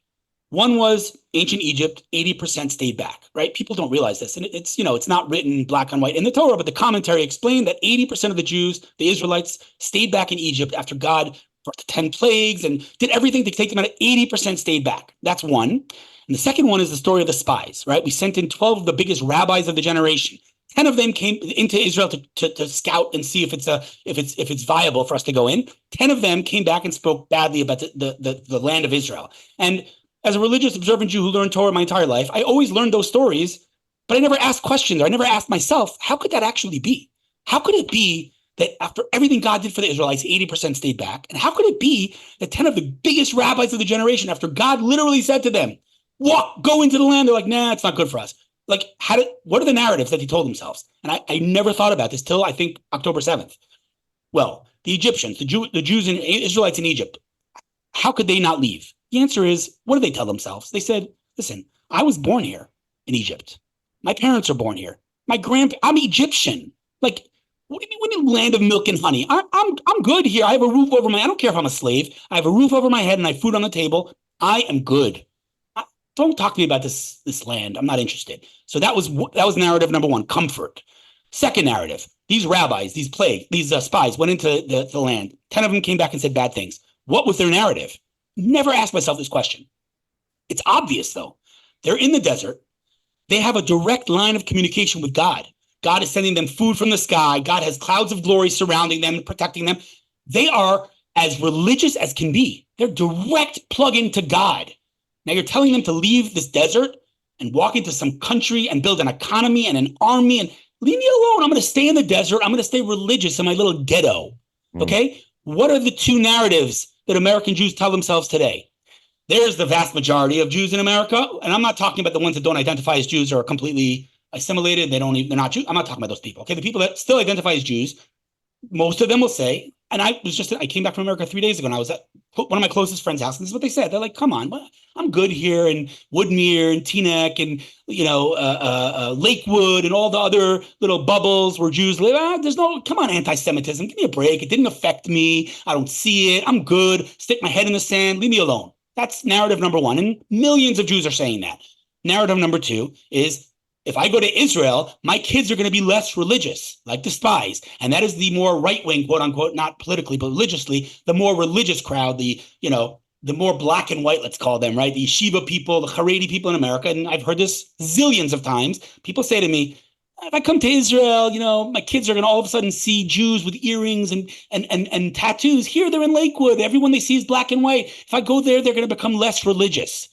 One was ancient Egypt, 80% stayed back, right? People don't realize this. And it's not written black and white in the Torah, but the commentary explained that 80% of the Jews, the Israelites, stayed back in Egypt after God brought the 10 plagues and did everything to take them out. 80% stayed back. That's one. And the second one is the story of the spies, right? We sent in 12 of the biggest rabbis of the generation. 10 of them came into Israel to scout and see if it's viable for us to go in. 10 of them came back and spoke badly about the land of Israel. And as a religious observant Jew who learned Torah my entire life, I always learned those stories, but I never asked questions, or I never asked myself, how could that actually be? How could it be that after everything God did for the Israelites, 80% stayed back? And how could it be that 10 of the biggest rabbis of the generation, after God literally said to them, go into the land, they're like, nah, it's not good for us. Like, what are the narratives that they told themselves? And I never thought about this till I think October 7th. Well, the Egyptians, the Jews and Israelites in Egypt, how could they not leave? The answer is, what did they tell themselves? They said, listen, I was born here in Egypt. My parents are born here. I'm Egyptian. Like, what do you mean when you land of milk and honey? I'm good here. I have a roof over I don't care if I'm a slave. I have a roof over my head and I have food on the table. I am good. Don't talk to me about this land. I'm not interested. So that was narrative number one, comfort. Second narrative, these rabbis, these spies went into the land. 10 of them came back and said bad things. What was their narrative? Never asked myself this question. It's obvious, though. They're in the desert. They have a direct line of communication with God. God is sending them food from the sky. God has clouds of glory surrounding them and protecting them. They are as religious as can be. They're direct plug-in to God. Now you're telling them to leave this desert and walk into some country and build an economy and an army and leave me alone. I'm going to stay in the desert. I'm going to stay religious in my little ghetto. Okay? What are the two narratives that American Jews tell themselves today? There's the vast majority of Jews in America, and I'm not talking about the ones that don't identify as Jews or are completely assimilated. They're not Jews. I'm not talking about those people. Okay, the people that still identify as Jews, most of them will say, and I came back from America 3 days ago, and I was at one of my closest friends' house, and this is what they said. They're like, "Come on, I'm good here in Woodmere and Teaneck and Lakewood and all the other little bubbles where Jews live. Come on, anti-Semitism. Give me a break. It didn't affect me. I don't see it. I'm good. Stick my head in the sand. Leave me alone." That's narrative number one, and millions of Jews are saying that. Narrative number two is, if I go to Israel, my kids are going to be less religious, like the spies. And that is the more right-wing, quote unquote, not politically, but religiously, the more religious crowd, the more black and white, let's call them, right? The yeshiva people, the Haredi people in America. And I've heard this zillions of times. People say to me, if I come to Israel, my kids are going to all of a sudden see Jews with earrings and tattoos. Here, they're in Lakewood. Everyone they see is black and white. If I go there, they're going to become less religious.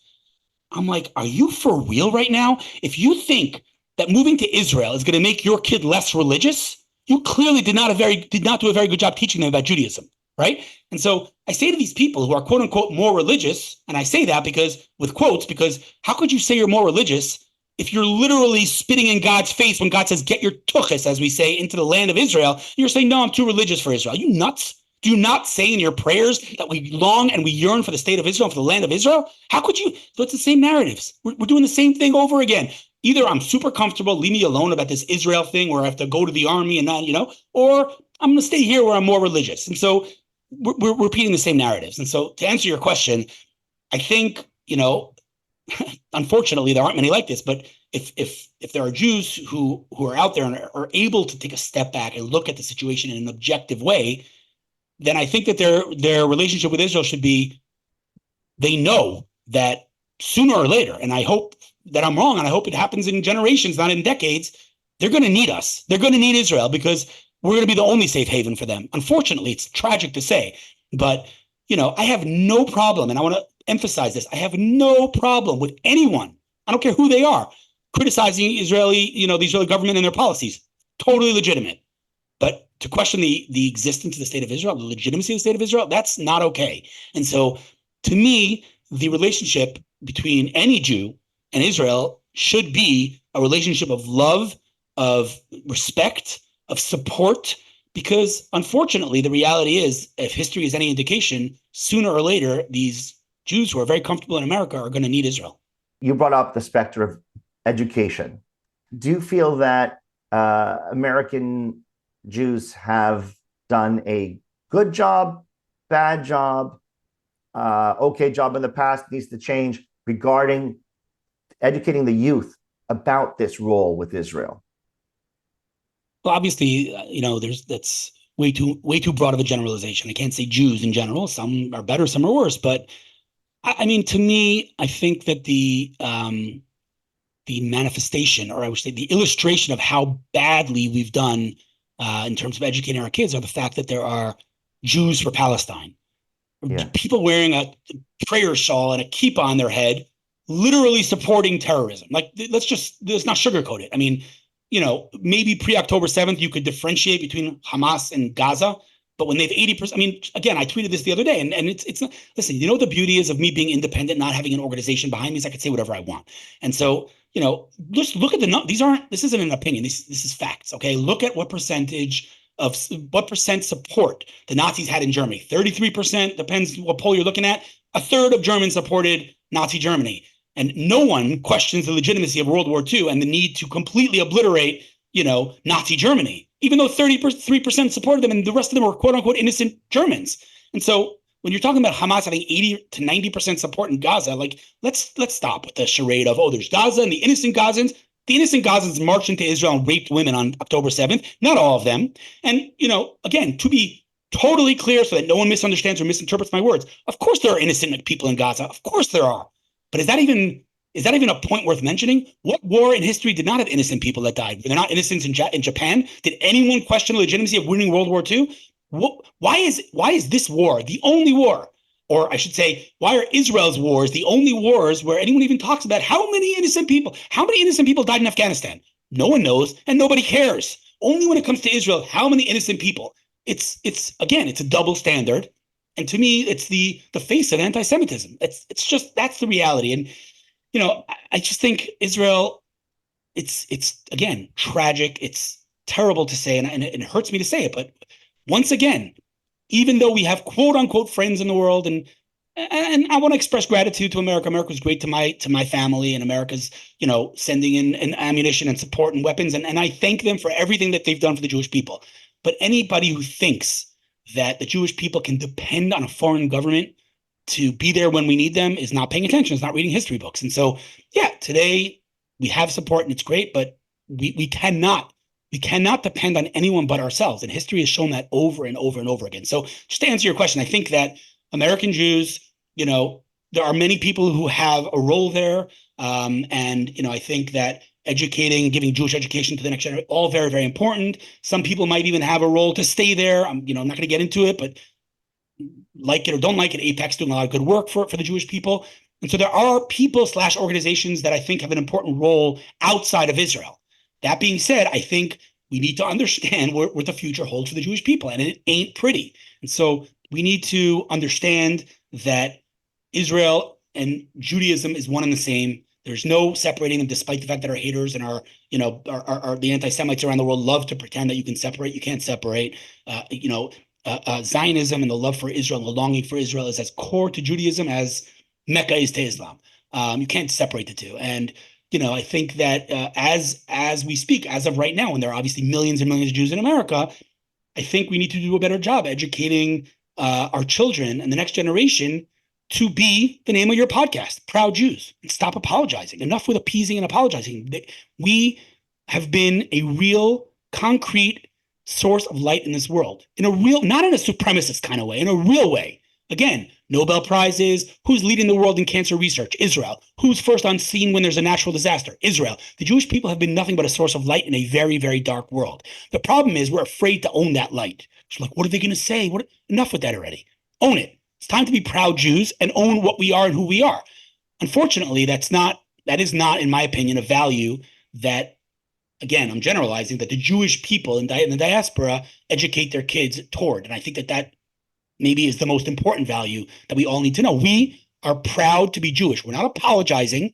I'm like, are you for real right now? If you think that moving to Israel is going to make your kid less religious, you clearly did not do a very good job teaching them about Judaism, right? And so I say to these people who are quote unquote more religious, and I say that because how could you say you're more religious if you're literally spitting in God's face when God says, get your tuchus, as we say, into the land of Israel? You're saying, no, I'm too religious for Israel. Are you nuts? Do you not say in your prayers that we long and we yearn for the state of Israel, for the land of Israel? How could you? So it's the same narratives. We're doing the same thing over again. Either I'm super comfortable, leave me alone about this Israel thing where I have to go to the army and not, or I'm going to stay here where I'm more religious. And so we're repeating the same narratives. And so to answer your question, I think, unfortunately, there aren't many like this, but if there are Jews who are out there and are able to take a step back and look at the situation in an objective way, then I think that their relationship with Israel should be, they know that sooner or later, and I hope that I'm wrong, and I hope it happens in generations, not in decades, they're going to need us. They're going to need Israel because we're going to be the only safe haven for them. Unfortunately, it's tragic to say, but I have no problem, and I want to emphasize this, I have no problem with anyone, I don't care who they are, criticizing the Israeli government and their policies, totally legitimate. But to question the existence of the state of Israel, the legitimacy of the state of Israel, that's not okay. And so, to me, the relationship between any Jew and Israel should be a relationship of love, of respect, of support, because unfortunately, the reality is, if history is any indication, sooner or later, these Jews who are very comfortable in America are going to need Israel. You brought up the specter of education. Do you feel that American Jews have done a good job, bad job, okay job in the past, needs to change regarding educating the youth about this role with Israel? Well, obviously, that's way too broad of a generalization. I can't say Jews in general. Some are better, some are worse. But I mean, to me, I think that the manifestation, or I would say the illustration of how badly we've done in terms of educating our kids, are the fact that there are Jews for Palestine, people wearing a prayer shawl and a kippah on their head, literally supporting terrorism. Like, let's not sugarcoat it. I mean, maybe pre-October 7th, you could differentiate between Hamas and Gaza, but when they've 80%, I mean, again, I tweeted this the other day, and it's not, listen, the beauty is of me being independent, not having an organization behind me, is I can say whatever I want. And so, just look at this isn't an opinion. This is facts. Okay. Look at what percent support the Nazis had in Germany. 33%, depends what poll you're looking at. A third of Germans supported Nazi Germany. And no one questions the legitimacy of World War II and the need to completely obliterate, Nazi Germany, even though 33% supported them and the rest of them were quote unquote innocent Germans. And so when you're talking about Hamas having 80 to 90% support in Gaza, like, let's stop with the charade of, there's Gaza and the innocent Gazans. The innocent Gazans marched into Israel and raped women on October 7th. Not all of them. And, again, to be totally clear so that no one misunderstands or misinterprets my words, of course there are innocent people in Gaza. Of course there are. But is that even a point worth mentioning? What war in history did not have innocent people that died? Were there not innocents in Japan? Did anyone question the legitimacy of winning World War II? Why is this war the only war, or I should say, why are Israel's wars the only wars where anyone even talks about how many innocent people died in Afghanistan? No one knows, and nobody cares. Only when it comes to Israel, how many innocent people? It's a double standard, and to me, it's the face of anti-Semitism. It's just, that's the reality, and I just think Israel, it's again tragic. It's terrible to say, and it hurts me to say it, but once again, even though we have quote unquote friends in the world, and I want to express gratitude to America. America was great to my family, and America's sending in ammunition and support and weapons, and I thank them for everything that they've done for the Jewish people. But anybody who thinks that the Jewish people can depend on a foreign government to be there when we need them is not paying attention. It's not reading history books. And so, yeah, today we have support and it's great, but we cannot depend on anyone but ourselves. And history has shown that over and over and over again. So just to answer your question, I think that American Jews, there are many people who have a role there. And, I think that educating, giving Jewish education to the next generation, all very, very important. Some people might even have a role to stay there. I'm not going to get into it, but like it or don't like it, AIPAC's doing a lot of good work for the Jewish people. And so there are people / organizations that I think have an important role outside of Israel. That being said, I think we need to understand what the future holds for the Jewish people, and it ain't pretty. And so we need to understand that Israel and Judaism is one and the same. There's no separating them, despite the fact that our haters and our the anti-Semites around the world love to pretend that you can separate. You can't separate. Zionism and the love for Israel and the longing for Israel is as core to Judaism as Mecca is to Islam. You can't separate the two. And I think that as we speak, as of right now, when there are obviously millions and millions of Jews in America, I think we need to do a better job educating our children and the next generation to be the name of your podcast, Proud Jews, and stop apologizing. Enough with appeasing and apologizing. We have been a real, concrete source of light in this world, in a real, not in a supremacist kind of way, in a real way. Again, Nobel Prizes. Who's leading the world in cancer research? Israel. Who's first on scene when there's a natural disaster? Israel. The Jewish people have been nothing but a source of light in a very, very dark world. The problem is we're afraid to own that light. It's like, what are they going to say? Enough with that already. Own it. It's time to be proud Jews and own what we are and who we are. Unfortunately, that's not That is not, in my opinion, a value that, again, I'm generalizing, that the Jewish people in the diaspora educate their kids toward. And I think that that maybe is the most important value that we all need to know. We are proud to be Jewish. We're not apologizing.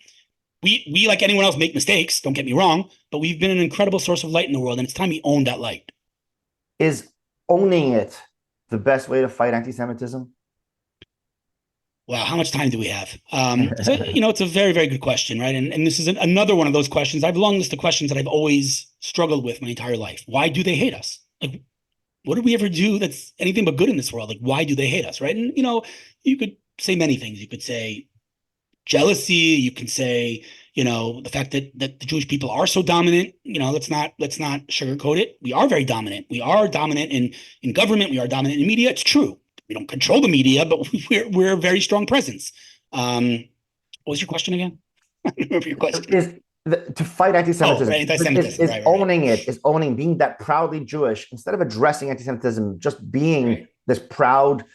We like anyone else make mistakes, don't get me wrong, but we've been an incredible source of light in the world, and it's time we own that light. Is owning it the best way to fight anti-Semitism? Wow, how much time do we have? So, it's a very, very good question, right? And this is another one of those questions. I have a long list of questions that I've always struggled with my entire life. Why do they hate us? Like, what did we ever do that's anything but good in this world? Like, why do they hate us, right? And, you could say many things. You could say jealousy. You can say, the fact that the Jewish people are so dominant. Let's not sugarcoat it. We are very dominant. We are dominant in government. We are dominant in media. It's true. We don't control the media, but we're a very strong presence. What was your question again? I don't remember your question. To fight anti-Semitism, right, anti-Semitism. Is owning it, is owning being that proudly Jewish, instead of addressing anti-Semitism, just being this proud,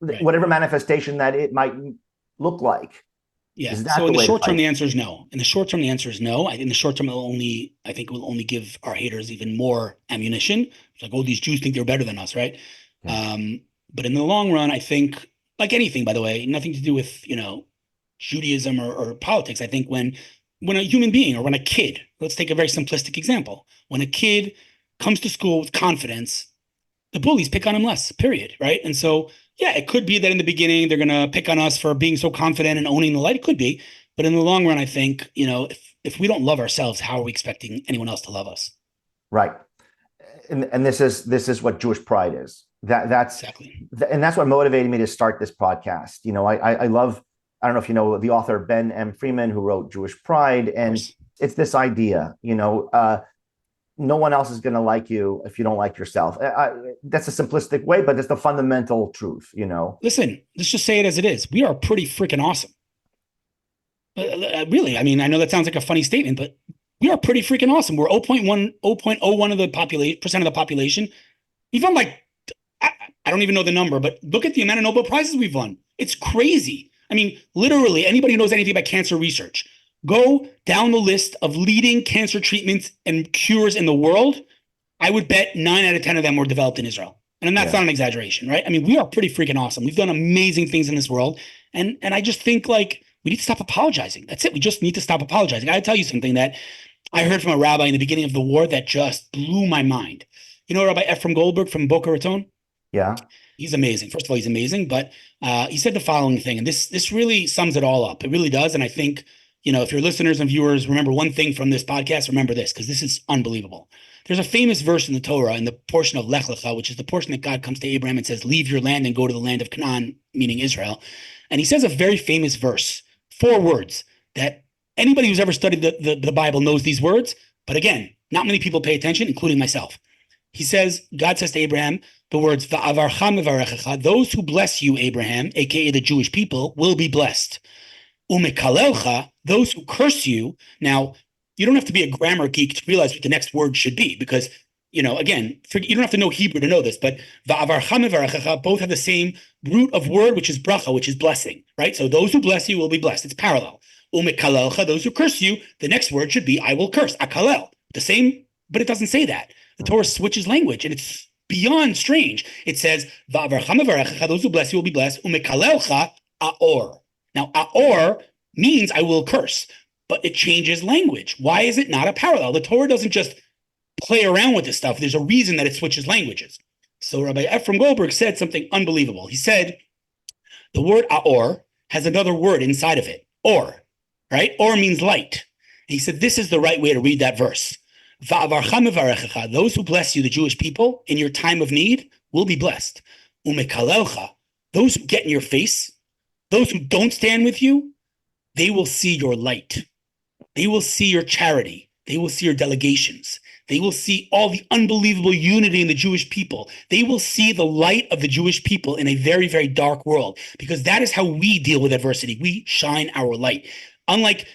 whatever manifestation that it might look like. Yeah. So in the short term, the answer is no. In the short term, the answer is no. In the short term, I think it will only give our haters even more ammunition. It's like, oh, these Jews think they're better than us, right? Yeah. But in the long run, I think, like anything, by the way, nothing to do with, Judaism or politics. I think when a human being, or when a kid, let's take a very simplistic example. When a kid comes to school with confidence, the bullies pick on him less, period, right? And so, yeah, it could be that in the beginning, they're going to pick on us for being so confident and owning the light. It could be. But in the long run, I think, if we don't love ourselves, how are we expecting anyone else to love us? Right. And this is what Jewish pride is. That's exactly. And that's what motivated me to start this podcast. I love, I don't know if you know the author Ben M. Freeman, who wrote Jewish Pride, and it's this idea, no one else is going to like you if you don't like yourself. That's a simplistic way, but it's the fundamental truth, Listen, let's just say it as it is. We are pretty freaking awesome. Really, I mean, I know that sounds like a funny statement, but we are pretty freaking awesome. We're 0.01 of the population, of the population. We've won I don't even know the number, but look at the amount of Nobel Prizes we've won. It's crazy. I mean, literally, anybody who knows anything about cancer research, go down the list of leading cancer treatments and cures in the world. I would bet 9 out of 10 of them were developed in Israel. And that's not an exaggeration, right? I mean, we are pretty freaking awesome. We've done amazing things in this world. And I just think, like, we need to stop apologizing. That's it. We just need to stop apologizing. I tell you something that I heard from a rabbi in the beginning of the war that just blew my mind. You know Rabbi Ephraim Goldberg from Boca Raton? Yeah. He's amazing. First of all, he's amazing. But he said the following thing, and this really sums it all up. It really does. And I think, if your listeners and viewers remember one thing from this podcast, remember this, because this is unbelievable. There's a famous verse in the Torah, in the portion of Lech Lecha, which is the portion that God comes to Abraham and says, leave your land and go to the land of Canaan, meaning Israel. And he says a very famous verse, 4 words, that anybody who's ever studied the Bible knows these words. But again, not many people pay attention, including myself. He says, God says to Abraham, the words, Va'avarcha mevarechecha, those who bless you, Abraham, aka the Jewish people, will be blessed. Umekalelcha, those who curse you. Now, you don't have to be a grammar geek to realize what the next word should be, because, again, you don't have to know Hebrew to know this, but va'avarcha mevarechecha both have the same root of word, which is bracha, which is blessing, right? So those who bless you will be blessed. It's parallel. Umekalelcha, those who curse you, the next word should be, I will curse. Akalel. The same, but it doesn't say that. The Torah switches language, and it's beyond strange. It says, va'avarcha mevarechecha, those who bless you will be blessed. Umekalelcha aor. Now, aor means I will curse, but it changes language. Why is it not a parallel? The Torah doesn't just play around with this stuff. There's a reason that it switches languages. So Rabbi Ephraim Goldberg said something unbelievable. He said, the word aor has another word inside of it, or, right? Or means light. And he said, this is the right way to read that verse. Va'avarcha mevarechecha, those who bless you, the Jewish people, in your time of need, will be blessed. Umekalelcha, those who get in your face, those who don't stand with you, they will see your light. They will see your charity. They will see your delegations. They will see all the unbelievable unity in the Jewish people. They will see the light of the Jewish people in a very, very dark world, because that is how we deal with adversity. We shine our light. Unlike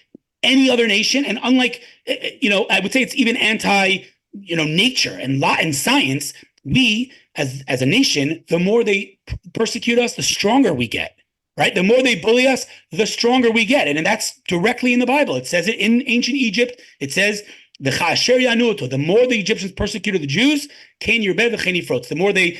any other nation, and unlike, I would say it's even anti, nature and science, we as a nation, the more they persecute us, the stronger we get. right? The more they bully us, the stronger we get. And that's directly in the Bible. It says it in ancient Egypt. It says, the more the Egyptians persecuted the Jews, the more they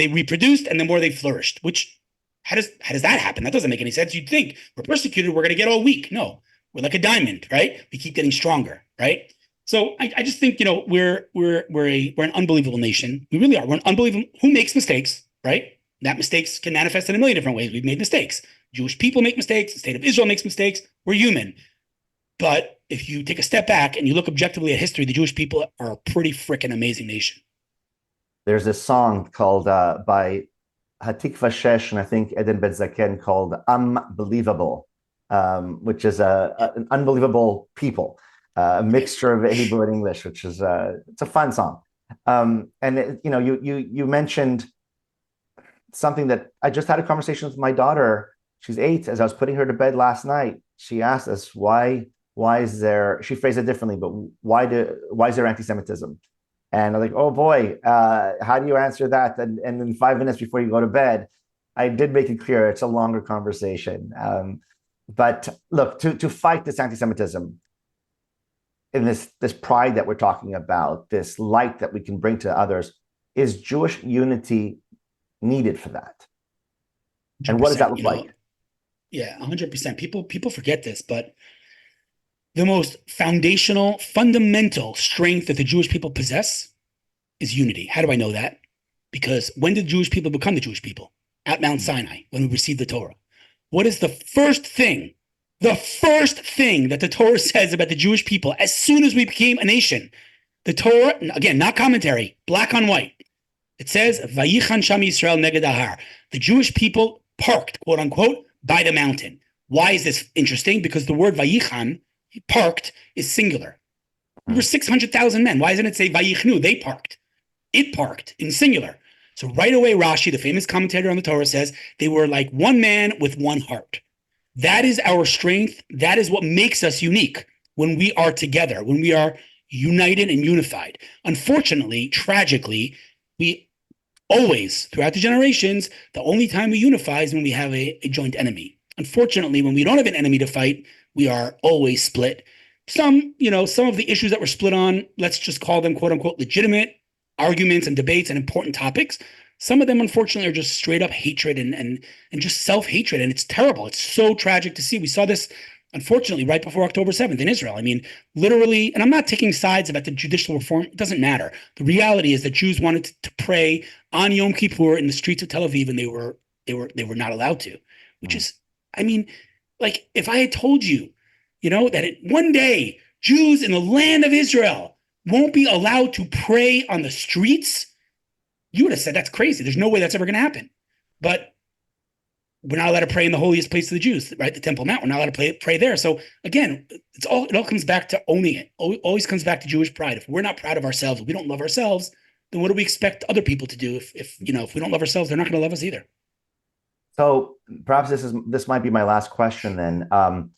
reproduced and the more they flourished. Which, how does that happen? That doesn't make any sense. You'd think we're persecuted, we're going to get all weak. No, we're like a diamond, right? We keep getting stronger, right? So I just think, we're an unbelievable nation. We really are. We're an unbelievable. Who makes mistakes, right? That mistakes can manifest in a million different ways. We've made mistakes. Jewish people make mistakes. The state of Israel makes mistakes. We're human. But if you take a step back and you look objectively at history, the Jewish people are a pretty freaking amazing nation. There's this song called by Hatikva Shesh and I think Eden Bet Zaken called Unbelievable, which is an unbelievable people, a mixture of Hebrew and English, which is it's a fun song. You mentioned something that I just had a conversation with my daughter. She's 8. As I was putting her to bed last night, she asked us why is there, she phrased it differently, but why is there anti-Semitism? And I'm like, oh boy, how do you answer that? And in 5 minutes before you go to bed, I did make it clear it's a longer conversation. But look, to fight this anti-Semitism in this pride that we're talking about, this light that we can bring to others, is Jewish unity needed for that? And what does that look like? Yeah, 100%. People forget this, but the most foundational, fundamental strength that the Jewish people possess is unity. How do I know that? Because when did Jewish people become the Jewish people? At Mount Sinai, when we received the Torah. What is the first thing that the Torah says about the Jewish people as soon as we became a nation? The Torah, again, not commentary, black on white. It says, Vayichan Sham Yisrael neged ahar. The Jewish people parked, quote unquote, by the mountain. Why is this interesting? Because the word Vayichan, parked, is singular. We were 600,000 men. Why doesn't it say Vayichnu? They parked. It parked in singular. So right away, Rashi, the famous commentator on the Torah, says they were like one man with one heart. That is our strength. That is what makes us unique when we are together, when we are united and unified. Unfortunately, tragically, we always, throughout the generations, the only time we unify is when we have a joint enemy. Unfortunately, when we don't have an enemy to fight, we are always split. Some of the issues that we're split on, let's just call them quote unquote legitimate arguments and debates and important topics. Some of them, unfortunately, are just straight up hatred and just self-hatred. And it's terrible. It's so tragic to see. We saw this, unfortunately, right before October 7th in Israel. I mean, literally, and I'm not taking sides about the judicial reform. It doesn't matter. The reality is that Jews wanted to pray on Yom Kippur in the streets of Tel Aviv, and they were not allowed to, which is, I mean, like if I had told you, that one day Jews in the land of Israel won't be allowed to pray on the streets, you would have said that's crazy. There's no way that's ever going to happen. But we're not allowed to pray in the holiest place of the Jews, right? The Temple Mount. We're not allowed to pray there. So again, it all comes back to owning it. Always comes back to Jewish pride. If we're not proud of ourselves, if we don't love ourselves, then what do we expect other people to do? If we don't love ourselves, they're not going to love us either. So perhaps this might be my last question then.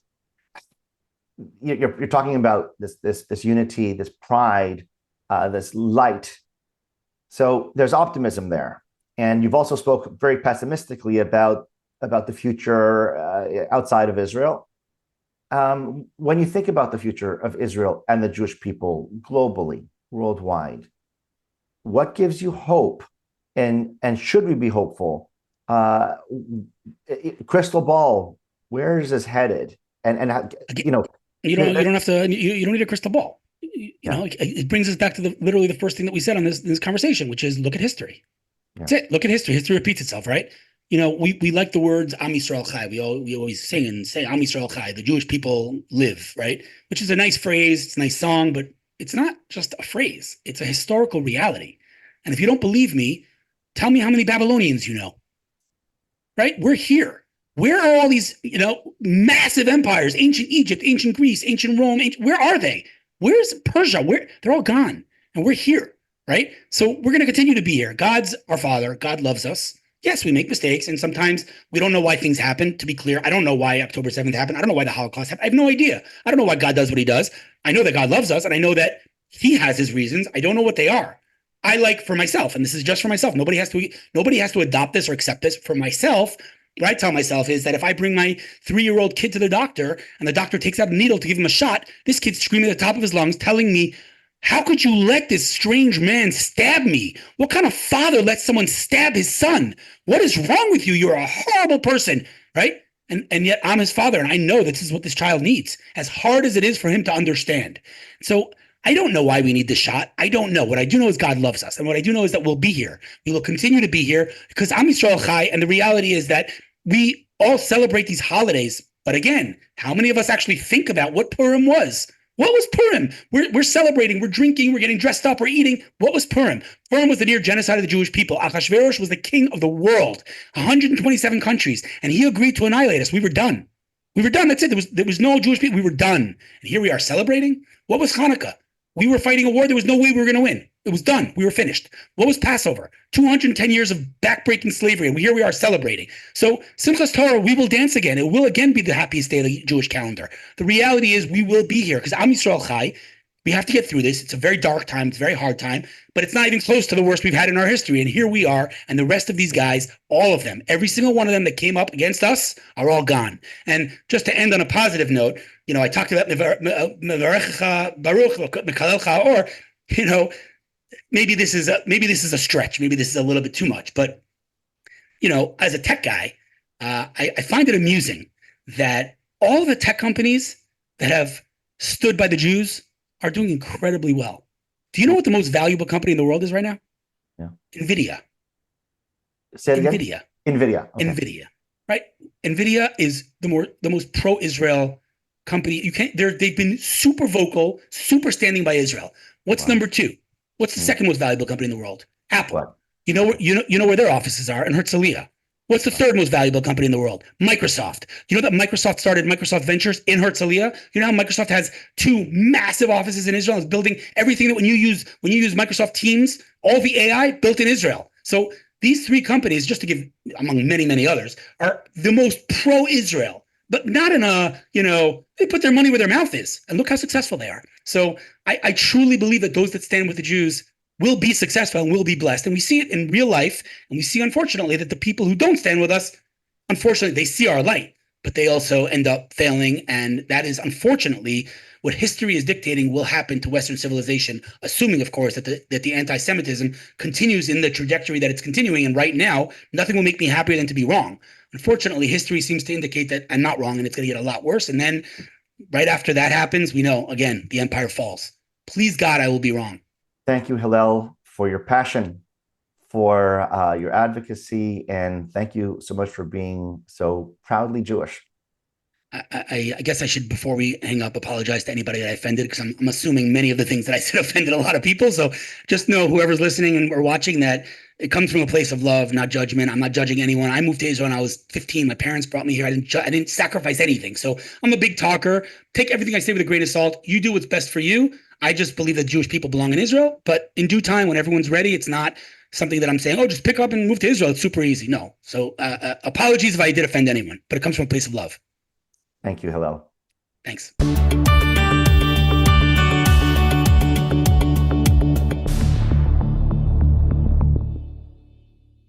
You're talking about this unity, this pride, this light. So there's optimism there, and you've also spoke very pessimistically about the future outside of Israel. When you think about the future of Israel and the Jewish people globally, worldwide, what gives you hope, and should we be hopeful? Crystal ball, where is this headed? And you don't have to. You don't need a crystal ball. It brings us back to literally the first thing that we said on this conversation, which is look at history. Yeah. That's it. Look at history. History repeats itself, right? We like the words Am Yisrael Chai. We always sing and say Am Yisrael Chai. The Jewish people live, right? Which is a nice phrase. It's a nice song, but it's not just a phrase. It's a historical reality. And if you don't believe me, tell me how many Babylonians you know. Right? We're here. Where are all these, massive empires? Ancient Egypt, ancient Greece, ancient Rome. Where are they? Where's Persia? They're all gone, and we're here, right? So we're going to continue to be here. God's our Father. God loves us. Yes, we make mistakes, and sometimes we don't know why things happen. To be clear, I don't know why October 7th happened. I don't know why the Holocaust happened. I have no idea. I don't know why God does what he does. I know that God loves us, and I know that he has his reasons. I don't know what they are. I like for myself, and this is just for myself. Nobody has to adopt this or accept this. For myself, what I tell myself is that if I bring my 3-year-old kid to the doctor and the doctor takes out a needle to give him a shot, this kid's screaming at the top of his lungs, telling me, how could you let this strange man stab me? What kind of father lets someone stab his son? What is wrong with you? You're a horrible person, right? And yet I'm his father, and I know this is what this child needs, as hard as it is for him to understand. So I don't know why we need this shot. I don't know. What I do know is God loves us. And what I do know is that we'll be here. We will continue to be here because Am Yisrael Chai. And the reality is that we all celebrate these holidays. But again, how many of us actually think about what Purim was? What was Purim? We're celebrating, we're drinking, we're getting dressed up, we're eating. What was Purim? Purim was the near genocide of the Jewish people. Achashverosh was the king of the world, 127 countries, and he agreed to annihilate us. We were done. We were done. That's it. There was no Jewish people. We were done. And here we are celebrating. What was Hanukkah? We were fighting a war. There was no way we were going to win. It was done. We were finished. What was Passover? 210 years of backbreaking slavery, and here we are celebrating. So Simchas Torah, we will dance again. It will again be the happiest day of the Jewish calendar. The reality is we will be here because Am Yisrael Chai. We have to get through this. It's a very dark time. It's a very hard time, but it's not even close to the worst we've had in our history. And here we are, and the rest of these guys, all of them, every single one of them that came up against us are all gone. And just to end on a positive note, I talked about Mevarechecha Baruch Mekalelcha, or maybe this is a stretch. Maybe this is a little bit too much. But as a tech guy, I find it amusing that all the tech companies that have stood by the Jews are doing incredibly well. Do you know what the most valuable company in the world is right now? Yeah. NVIDIA. Say it again? NVIDIA. NVIDIA. Okay. NVIDIA. Right? NVIDIA is the most pro-Israel company. They've been super vocal, super standing by Israel. What's number 2? What's the second most valuable company in the world? Apple. What? You know where their offices are in Herzliya. What's the third most valuable company in the world? Microsoft. You know that Microsoft started Microsoft Ventures in Herzliya? You know how Microsoft has 2 massive offices in Israel? It's building everything that when you use Microsoft Teams, all the AI built in Israel. So these 3 companies, just to give among many, many others, are the most pro-Israel, but not in they put their money where their mouth is. And look how successful they are. So I truly believe that those that stand with the Jews will be successful and will be blessed. And we see it in real life. And we see, unfortunately, that the people who don't stand with us, unfortunately, they see our light, but they also end up failing. And that is, unfortunately, what history is dictating will happen to Western civilization, assuming, of course, that the anti-Semitism continues in the trajectory that it's continuing. And right now, nothing will make me happier than to be wrong. Unfortunately, history seems to indicate that I'm not wrong and it's going to get a lot worse. And then right after that happens, we know, again, the empire falls. Please, God, I will be wrong. Thank you, Hillel, for your passion, for your advocacy, and thank you so much for being so proudly Jewish. I guess I should, before we hang up, apologize to anybody that I offended, because I'm assuming many of the things that I said offended a lot of people. So just know, whoever's listening or watching, that it comes from a place of love, not judgment. I'm not judging anyone. I moved to Israel when I was 15. My parents brought me here. I didn't sacrifice anything. So I'm a big talker. Take everything I say with a grain of salt. You do what's best for you. I just believe that Jewish people belong in Israel. But in due time, when everyone's ready, it's not something that I'm saying, just pick up and move to Israel. It's super easy. No. So apologies if I did offend anyone, but it comes from a place of love. Thank you, Hillel. Thanks.